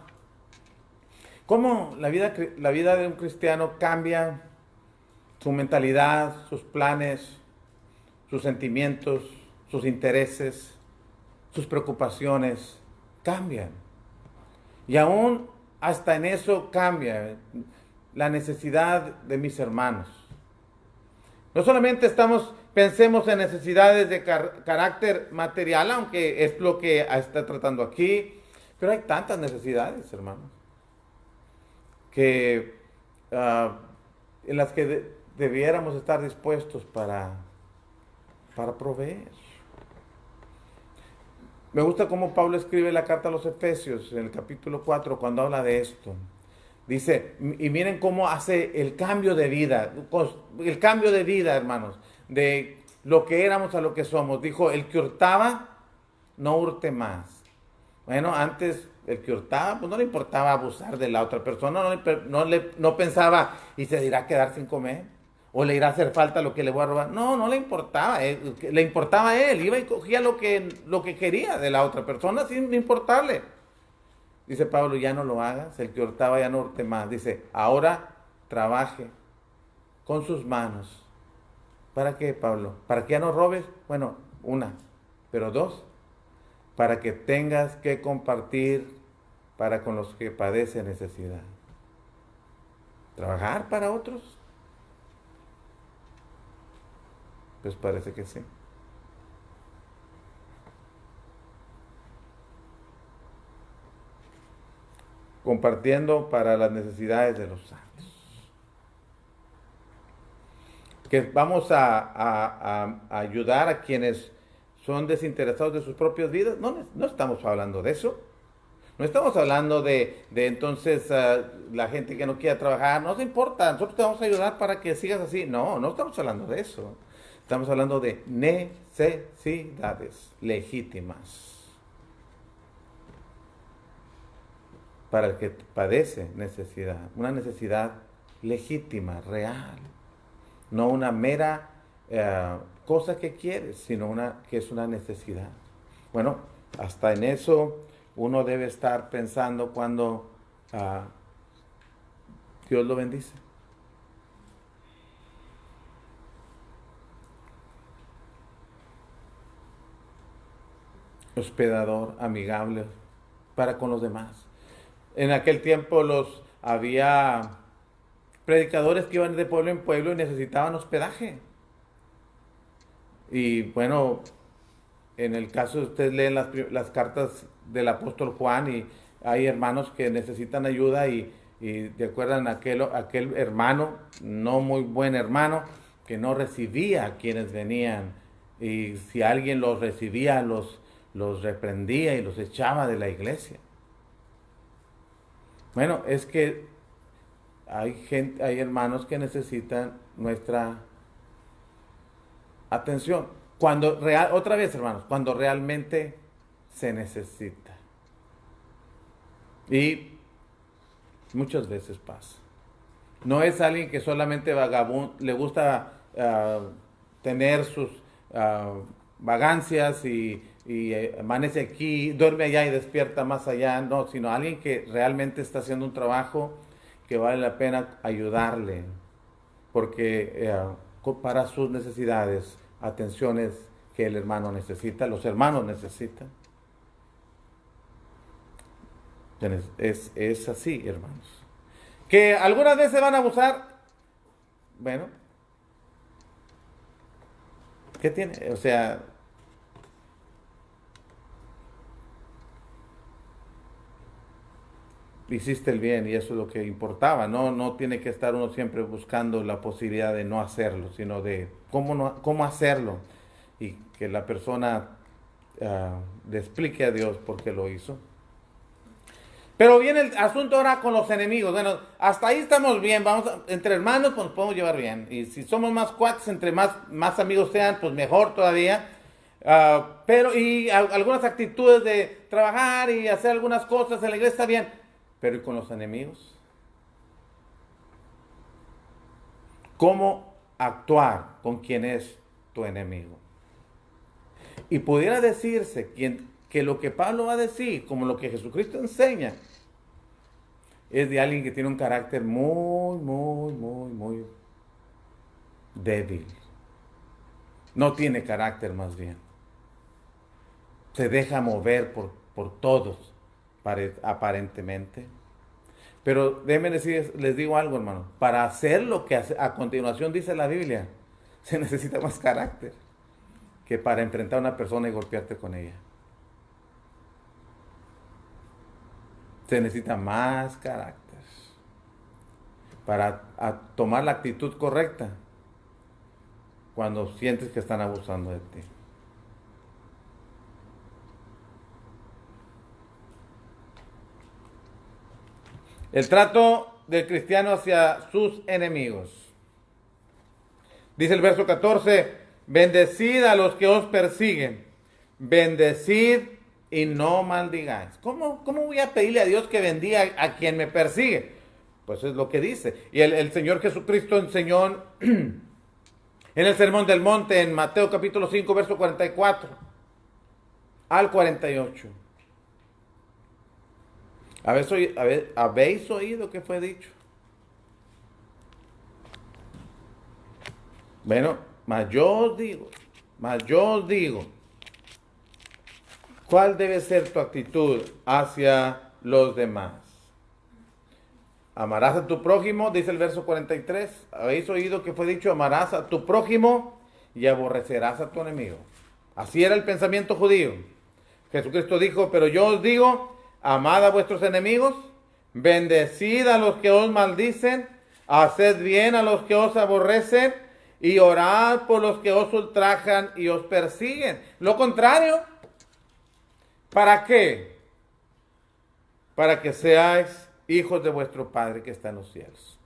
¿cómo la vida de un cristiano cambia su mentalidad, sus planes, sus sentimientos, sus intereses, sus preocupaciones? Cambian. Y aún hasta en eso cambia la necesidad de mis hermanos. No solamente pensemos en necesidades de carácter material, aunque es lo que está tratando aquí, pero hay tantas necesidades, hermanos, que en las que debiéramos estar dispuestos para proveer. Me gusta cómo Pablo escribe la carta a los Efesios en el capítulo 4 cuando habla de esto. Dice, y miren cómo hace el cambio de vida, hermanos, de lo que éramos a lo que somos. Dijo, el que hurtaba, no hurte más. Bueno, antes el que hurtaba, pues no le importaba abusar de la otra persona, no pensaba, ¿y se irá a quedar sin comer? ¿O le irá a hacer falta lo que le voy a robar? No le importaba, le importaba a él, iba y cogía lo que quería de la otra persona sin importarle. Dice Pablo, ya no lo hagas, el que hurtaba ya no hurte más. Dice, ahora trabaje con sus manos. ¿Para qué, Pablo? ¿Para que ya no robes? Bueno, una, pero dos, para que tengas que compartir para con los que padecen necesidad. ¿Trabajar para otros? Pues parece que sí. Compartiendo para las necesidades de los santos. Que vamos a ayudar a quienes son desinteresados de sus propias vidas. No estamos hablando de eso. No estamos hablando de entonces la gente que no quiera trabajar. No se importa, nosotros te vamos a ayudar para que sigas así. No estamos hablando de eso. Estamos hablando de necesidades legítimas. Para el que padece necesidad. Una necesidad legítima, real. No una mera cosa que quieres, sino que es una necesidad. Bueno, hasta en eso uno debe estar pensando cuando Dios lo bendice. Hospedador, amigable para con los demás. En aquel tiempo había predicadores que iban de pueblo en pueblo y necesitaban hospedaje. Y bueno, en el caso de ustedes leen las cartas del apóstol Juan y hay hermanos que necesitan ayuda y te acuerdan aquel hermano, no muy buen hermano, que no recibía a quienes venían, y si alguien los recibía, los reprendía y los echaba de la iglesia. Bueno, es que hay hermanos que necesitan nuestra atención. Otra vez, hermanos, cuando realmente se necesita. Y muchas veces pasa. No es alguien que solamente le gusta tener sus vagancias y amanece aquí, duerme allá y despierta más allá. No, sino alguien que realmente está haciendo un trabajo que vale la pena ayudarle. Porque para sus necesidades, atenciones que el hermano necesita, los hermanos necesitan. Es así, hermanos. Que algunas veces van a abusar. Bueno, ¿qué tiene? O sea, hiciste el bien y eso es lo que importaba. No tiene que estar uno siempre buscando la posibilidad de no hacerlo, sino de cómo hacerlo y que la persona le explique a Dios por qué lo hizo. Pero viene el asunto ahora con los enemigos. Bueno, hasta ahí estamos bien. Entre hermanos pues nos podemos llevar bien. Y si somos más cuates, entre más amigos sean, pues mejor todavía. Pero algunas actitudes de trabajar y hacer algunas cosas en la iglesia está bien. Pero ¿y con los enemigos? ¿Cómo actuar con quien es tu enemigo? Y pudiera decirse que lo que Pablo va a decir, como lo que Jesucristo enseña, es de alguien que tiene un carácter muy, muy, muy, muy débil. No tiene carácter más bien. Se deja mover por todos, aparentemente. Pero déjenme les digo algo, hermano. Para hacer lo que a continuación dice la Biblia, se necesita más carácter que para enfrentar a una persona y golpearte con ella. Se necesita más carácter para tomar la actitud correcta cuando sientes que están abusando de ti. El trato del cristiano hacia sus enemigos. Dice el verso 14, bendecid a los que os persiguen, bendecid y no maldigáis. ¿Cómo voy a pedirle a Dios que bendiga a quien me persigue? Pues es lo que dice. Y el Señor Jesucristo enseñó en el Sermón del Monte, en Mateo capítulo 5, verso 44 al 48. ¿Habéis oído que fue dicho? Bueno, mas yo os digo, ¿cuál debe ser tu actitud hacia los demás? Amarás a tu prójimo, dice el verso 43. ¿Habéis oído que fue dicho, amarás a tu prójimo y aborrecerás a tu enemigo? Así era el pensamiento judío. Jesucristo dijo, pero yo os digo, amad a vuestros enemigos, bendecid a los que os maldicen, haced bien a los que os aborrecen y orad por los que os ultrajan y os persiguen. Lo contrario, ¿para qué? Para que seáis hijos de vuestro Padre que está en los cielos,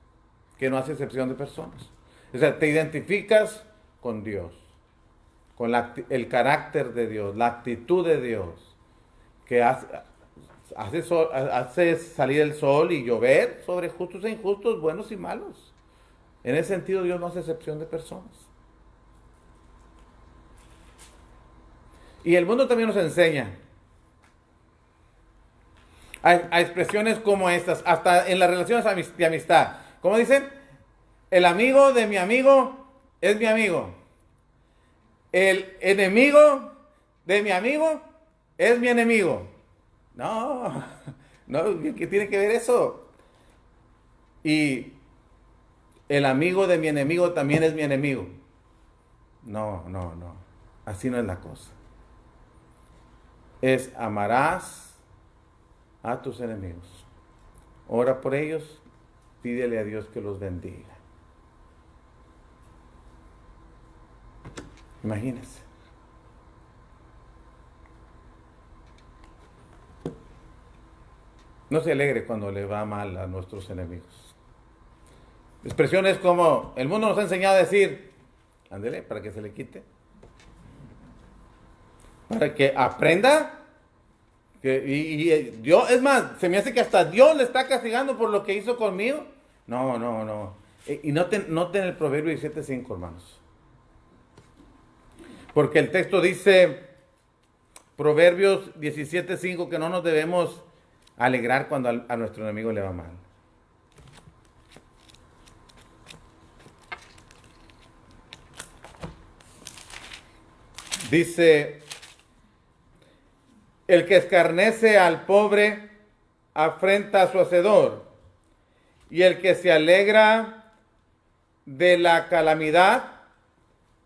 que no hace excepción de personas. O sea, te identificas con Dios, con el carácter de Dios, la actitud de Dios, que hace salir el sol y llover sobre justos e injustos, buenos y malos. En ese sentido, Dios no hace excepción de personas. Y el mundo también nos enseña a expresiones como estas, hasta en las relaciones de amistad. ¿Cómo dicen? El amigo de mi amigo es mi amigo. El enemigo de mi amigo es mi enemigo. No, ¿qué tiene que ver eso? Y el amigo de mi enemigo también es mi enemigo. No. Así no es la cosa. es amarás a tus enemigos. Ora por ellos, pídele a Dios que los bendiga. Imagínense. No se alegre cuando le va mal a nuestros enemigos. Expresiones como, el mundo nos ha enseñado a decir, ándele, para que se le quite. Para que aprenda. Y Dios, es más, se me hace que hasta Dios le está castigando por lo que hizo conmigo. No. Y noten el Proverbio 17:5, hermanos. Porque el texto dice, Proverbios 17:5, que no nos debemos alegrar cuando a nuestro enemigo le va mal. Dice, el que escarnece al pobre afrenta a su hacedor, y el que se alegra de la calamidad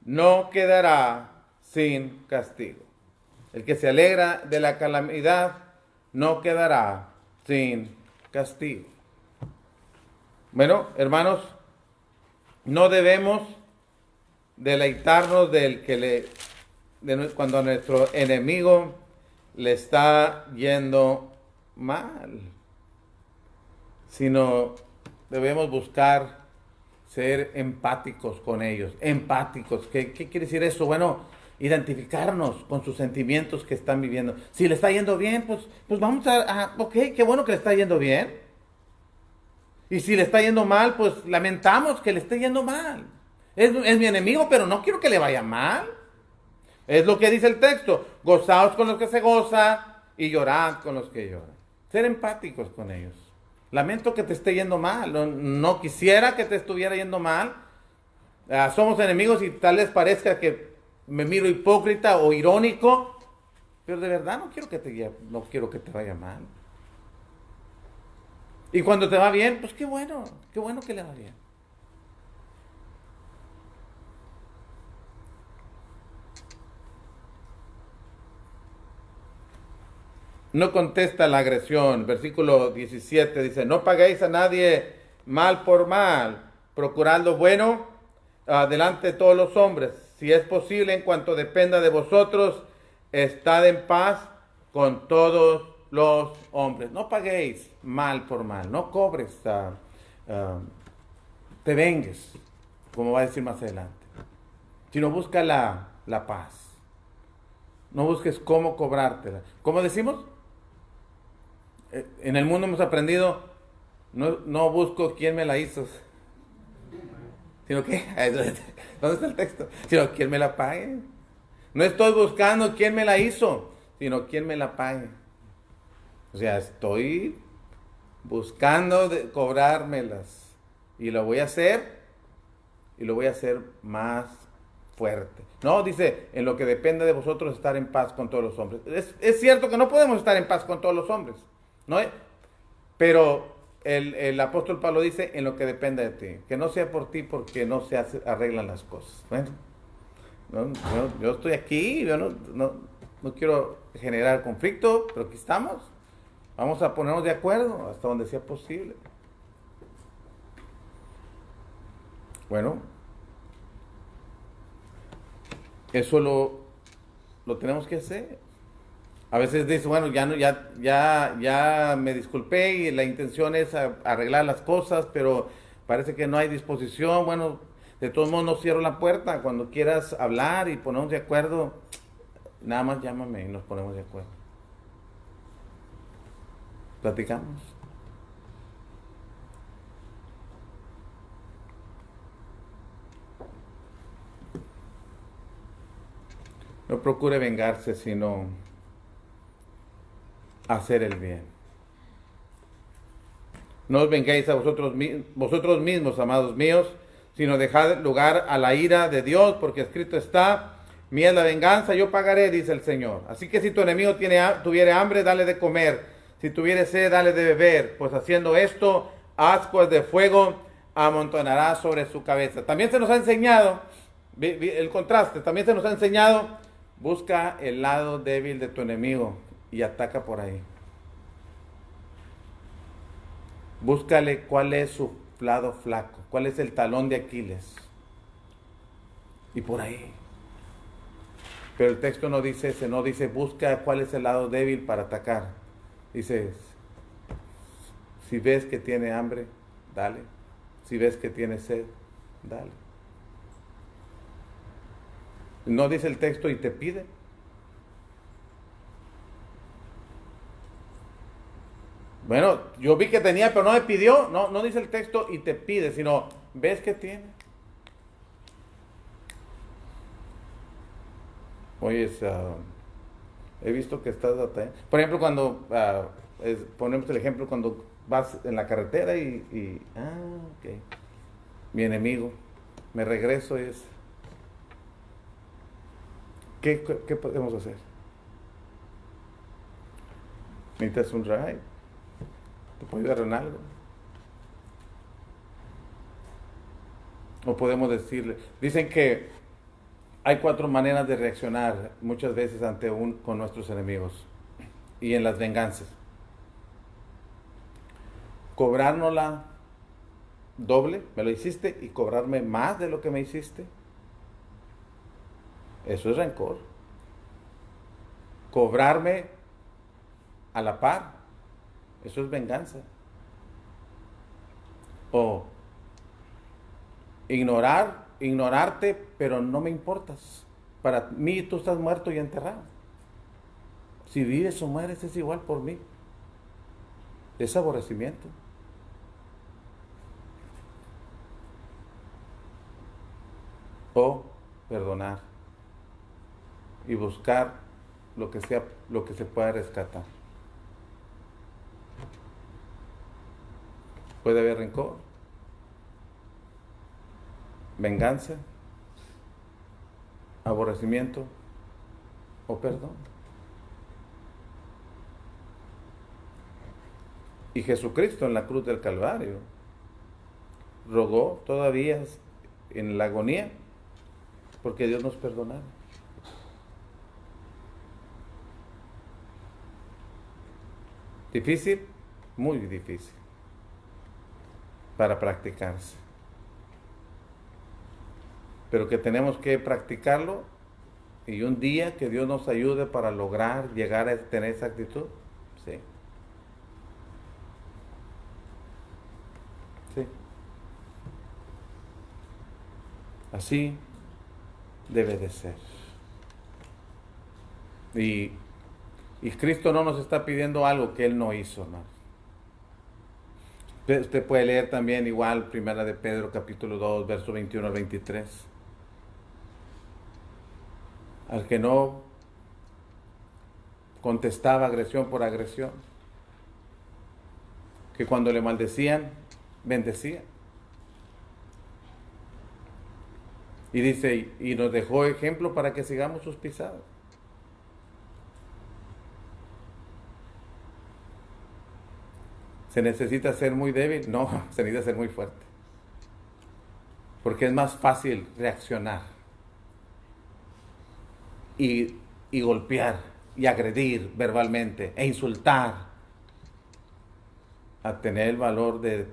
no quedará sin castigo. El que se alegra de la calamidad no quedará sin castigo. Bueno, hermanos, no debemos deleitarnos cuando a nuestro enemigo le está yendo mal, sino debemos buscar ser empáticos con ellos. Empáticos, ¿qué quiere decir eso? Bueno, identificarnos con sus sentimientos que están viviendo. Si le está yendo bien, pues vamos ok, qué bueno que le está yendo bien. Y si le está yendo mal, pues lamentamos que le esté yendo mal. Es mi enemigo, pero no quiero que le vaya mal. Es lo que dice el texto. Gozaos con los que se gozan y llorad con los que lloran. Ser empáticos con ellos. Lamento que te esté yendo mal. No quisiera que te estuviera yendo mal. Somos enemigos y tal vez parezca que me miro hipócrita o irónico. Pero de verdad no quiero que te vaya mal. Y cuando te va bien, pues qué bueno que le va bien. No contesta la agresión. Versículo 17 dice, no paguéis a nadie mal por mal, procurad lo bueno delante de todos los hombres. Si es posible, en cuanto dependa de vosotros, estad en paz con todos los hombres. No paguéis mal por mal, no cobres, te vengues, como va a decir más adelante, sino busca la paz. No busques cómo cobrártela. ¿Cómo decimos? En el mundo hemos aprendido, no busco quién me la hizo, sino que, ¿dónde está el texto? Sino quién me la pague. No estoy buscando quién me la hizo, sino quién me la pague. O sea, estoy buscando cobrármelas. Y lo voy a hacer, más fuerte. No, dice, en lo que depende de vosotros, estar en paz con todos los hombres. Es cierto que no podemos estar en paz con todos los hombres, ¿no? Pero el apóstol Pablo dice, en lo que depende de ti. Que no sea por ti, porque no se arreglan las cosas. Bueno, yo estoy aquí, yo no quiero generar conflicto, pero aquí estamos. Vamos a ponernos de acuerdo hasta donde sea posible. Bueno, eso lo tenemos que hacer. A veces dice, bueno, ya me disculpé y la intención es arreglar las cosas, pero parece que no hay disposición. Bueno, de todos modos no cierro la puerta. Cuando quieras hablar y ponernos de acuerdo, nada más llámame y nos ponemos de acuerdo. Platicamos. No procure vengarse, sino hacer el bien. No os vengáis a vosotros mismos, amados míos, sino dejad lugar a la ira de Dios, porque escrito está, mía es la venganza, yo pagaré, dice el Señor. Así que si tu enemigo tuviere hambre, dale de comer. Si tuviere sed, dale de beber. Pues haciendo esto, ascuas de fuego amontonará sobre su cabeza. También se nos ha enseñado, el contraste, también se nos ha enseñado, Busca el lado débil de tu enemigo y ataca por ahí. Búscale cuál es su lado flaco, cuál es el talón de Aquiles. Y por ahí. Pero el texto no dice ese, no dice busca cuál es el lado débil para atacar. Dice, si ves que tiene hambre, dale. Si ves que tiene sed, dale. No dice el texto y te pide. Bueno, yo vi que tenía, pero no me pidió. No dice el texto y te pide, sino ves que tiene. Oye, he visto que estás batallando. Por ejemplo, cuando ponemos el ejemplo cuando vas en la carretera ok. Mi enemigo, me regreso y es. ¿Qué podemos hacer? ¿Necesitas un ride? ¿Te puedo ayudar en algo? O podemos decirle, dicen que hay 4 maneras de reaccionar muchas veces con nuestros enemigos y en las venganzas. Cobrárnosla doble, me lo hiciste, y cobrarme más de lo que me hiciste. Eso es rencor. Cobrarme a la par, eso es venganza. O ignorarte, pero no me importas. Para mí tú estás muerto y enterrado. Si vives o mueres es igual por mí. Es aborrecimiento. O perdonar y buscar lo que se pueda rescatar. Puede haber rencor, venganza, aborrecimiento o perdón. Y Jesucristo en la cruz del Calvario rogó todavía en la agonía porque Dios nos perdonara. ¿Difícil? Muy difícil para practicarse. Pero que tenemos que practicarlo y un día que Dios nos ayude para lograr llegar a tener esa actitud. Sí. Sí. Así debe de ser. Y Cristo no nos está pidiendo algo que Él no hizo, hermano. Usted puede leer también igual, Primera de Pedro, capítulo 2, verso 21 al 23. Al que no contestaba agresión por agresión, que cuando le maldecían, bendecía. Y dice, y nos dejó ejemplo para que sigamos sus pisadas. ¿Se necesita ser muy débil? No, se necesita ser muy fuerte. Porque es más fácil reaccionar y golpear y agredir verbalmente e insultar a tener el valor de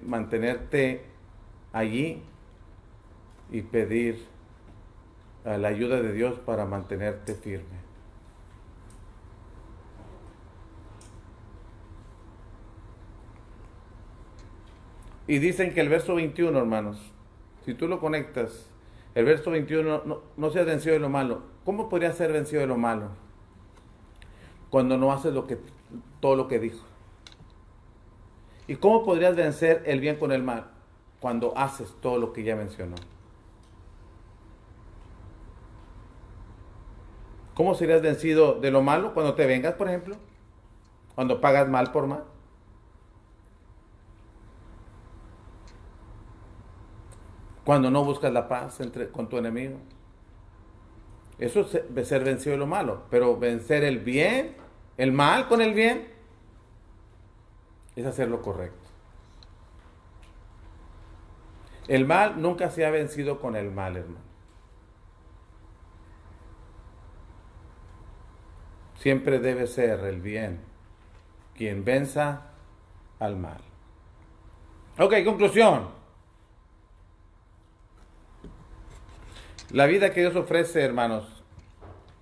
mantenerte allí y pedir la ayuda de Dios para mantenerte firme. Y dicen que el verso 21, hermanos, si tú lo conectas, el verso 21, no seas vencido de lo malo. ¿Cómo podrías ser vencido de lo malo? Cuando no haces todo lo que dijo. ¿Y cómo podrías vencer el bien con el mal? Cuando haces todo lo que ya mencionó. ¿Cómo serías vencido de lo malo? Cuando te vengas, por ejemplo. Cuando pagas mal por mal. Cuando no buscas la paz con tu enemigo. Eso es ser vencido de lo malo. Pero vencer el bien, el mal con el bien, es hacer lo correcto. El mal nunca se ha vencido con el mal, hermano. siempre debe ser el bien quien venza al mal. Ok, conclusión. La vida que Dios ofrece, hermanos,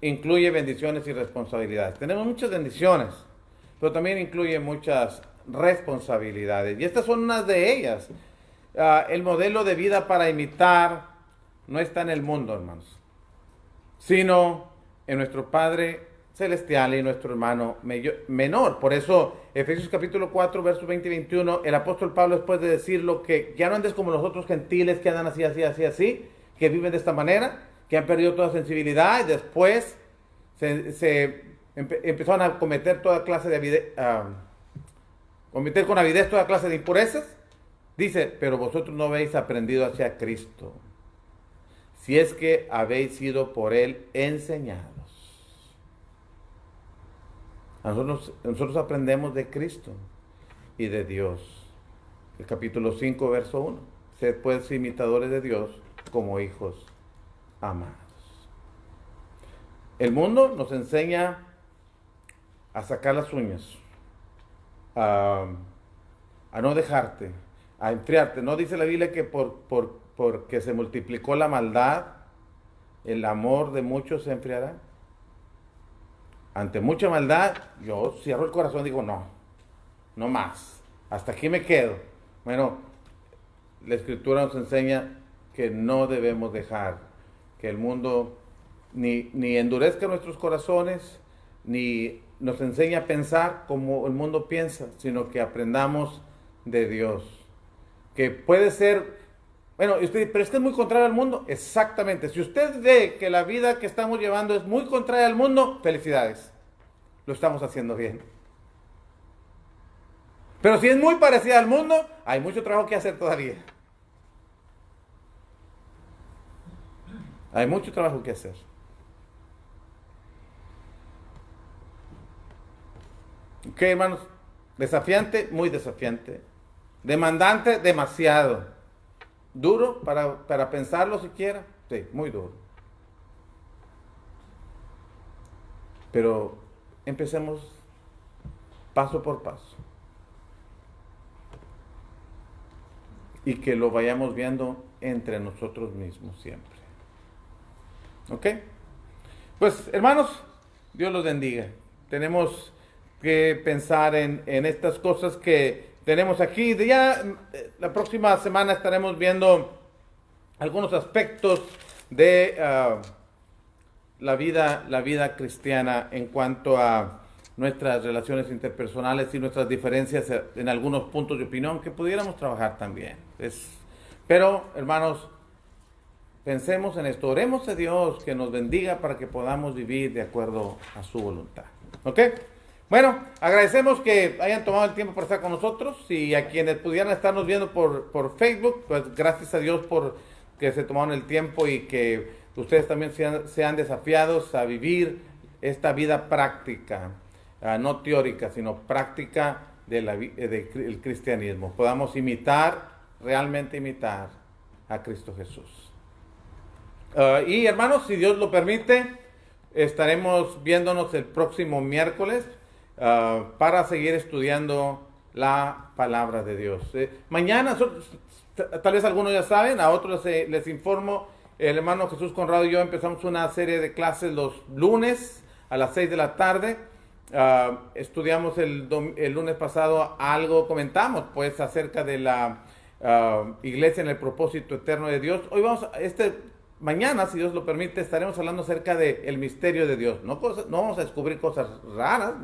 incluye bendiciones y responsabilidades. Tenemos muchas bendiciones, pero también incluye muchas responsabilidades. Y estas son unas de ellas. El modelo de vida para imitar no está en el mundo, hermanos, sino en nuestro Padre Celestial y nuestro hermano menor. Por eso, Efesios capítulo 4, versos 20 y 21, el apóstol Pablo, después de decir lo que ya no andes como los otros gentiles que andan así, que viven de esta manera, que han perdido toda sensibilidad y después empezaron a cometer toda clase de cometer con avidez toda clase de impurezas. Dice, pero vosotros no habéis aprendido hacia Cristo, si es que habéis sido por Él enseñados. Nosotros aprendemos de Cristo y de Dios. El capítulo 5, verso 1. Sed pues imitadores de Dios como hijos amados. El mundo nos enseña a sacar las uñas, a no dejarte, a enfriarte. ¿No dice la Biblia que porque se multiplicó la maldad, el amor de muchos se enfriará? Ante mucha maldad, yo cierro el corazón y digo, no más, hasta aquí me quedo. Bueno, la Escritura nos enseña que no debemos dejar que el mundo ni endurezca nuestros corazones, ni nos enseña a pensar como el mundo piensa, sino que aprendamos de Dios. Que puede ser, bueno, pero es que es muy contrario al mundo. Exactamente. Si usted ve que la vida que estamos llevando es muy contraria al mundo, felicidades. Lo estamos haciendo bien. Pero si es muy parecida al mundo, hay mucho trabajo que hacer todavía. Hay mucho trabajo que hacer. Ok, hermanos, desafiante, muy desafiante. Demandante, demasiado. Duro para pensarlo siquiera. Sí, muy duro. Pero empecemos paso por paso. Y que lo vayamos viendo entre nosotros mismos siempre. ¿Ok? Pues, hermanos, Dios los bendiga. Tenemos que pensar en estas cosas que tenemos aquí. Ya la próxima semana estaremos viendo algunos aspectos de la vida cristiana en cuanto a nuestras relaciones interpersonales y nuestras diferencias en algunos puntos de opinión que pudiéramos trabajar también. Pero, hermanos, pensemos en esto. Oremos a Dios que nos bendiga para que podamos vivir de acuerdo a su voluntad. ¿Ok? Bueno, agradecemos que hayan tomado el tiempo para estar con nosotros, y a quienes pudieran estarnos viendo por Facebook, pues gracias a Dios por que se tomaron el tiempo y que ustedes también sean desafiados a vivir esta vida práctica, no teórica, sino práctica del cristianismo. Podamos realmente imitar a Cristo Jesús. Y hermanos, si Dios lo permite, estaremos viéndonos el próximo miércoles para seguir estudiando la palabra de Dios. Mañana, tal vez algunos ya saben, a otros les informo, el hermano Jesús Conrado y yo empezamos una serie de clases los lunes a las 6 de la tarde. Estudiamos el lunes pasado comentamos pues acerca de la iglesia en el propósito eterno de Dios. Hoy mañana, si Dios lo permite, estaremos hablando acerca del misterio de Dios. No vamos a descubrir cosas raras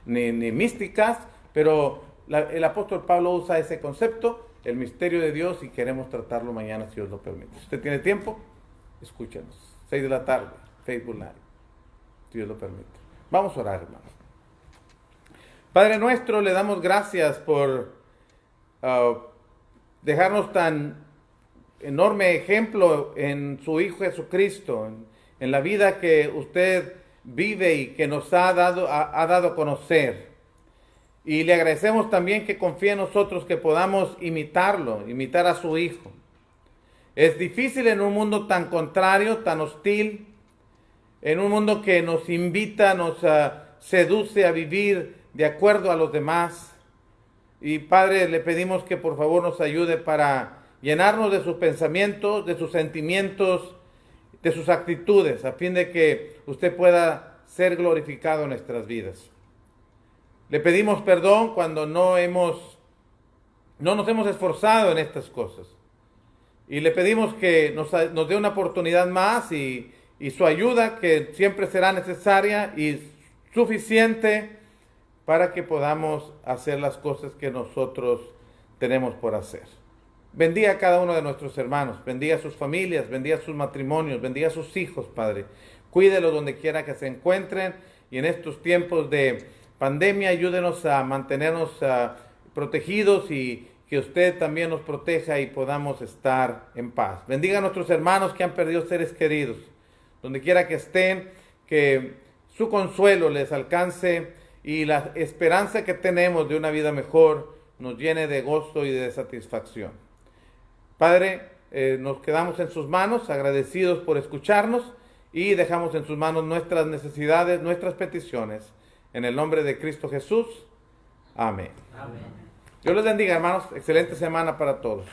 ni místicas, pero el apóstol Pablo usa ese concepto, el misterio de Dios, y queremos tratarlo mañana, si Dios lo permite. Si usted tiene tiempo, escúchenos. 6 de la tarde, Facebook Live, si Dios lo permite. Vamos a orar, hermanos. Padre nuestro, le damos gracias por dejarnos tan enorme ejemplo en su Hijo Jesucristo, en la vida que usted vive y que nos ha dado a conocer. Y le agradecemos también que confíe en nosotros que podamos imitar a su Hijo. Es difícil en un mundo tan contrario, tan hostil, en un mundo que nos invita, seduce a vivir de acuerdo a los demás. Y Padre, le pedimos que por favor nos ayude para llenarnos de sus pensamientos, de sus sentimientos, de sus actitudes, a fin de que usted pueda ser glorificado en nuestras vidas. Le pedimos perdón cuando no nos hemos esforzado en estas cosas. Y le pedimos que nos dé una oportunidad más y su ayuda, que siempre será necesaria y suficiente para que podamos hacer las cosas que nosotros tenemos por hacer. Bendiga a cada uno de nuestros hermanos, bendiga a sus familias, bendiga a sus matrimonios, bendiga a sus hijos, Padre. Cuídelos donde quiera que se encuentren, y en estos tiempos de pandemia ayúdenos a mantenernos protegidos, y que usted también nos proteja y podamos estar en paz. Bendiga a nuestros hermanos que han perdido seres queridos, donde quiera que estén, que su consuelo les alcance y la esperanza que tenemos de una vida mejor nos llene de gozo y de satisfacción. Padre, nos quedamos en sus manos, agradecidos por escucharnos, y dejamos en sus manos nuestras necesidades, nuestras peticiones. En el nombre de Cristo Jesús. Amén. Amén. Dios les bendiga, hermanos. Excelente semana para todos.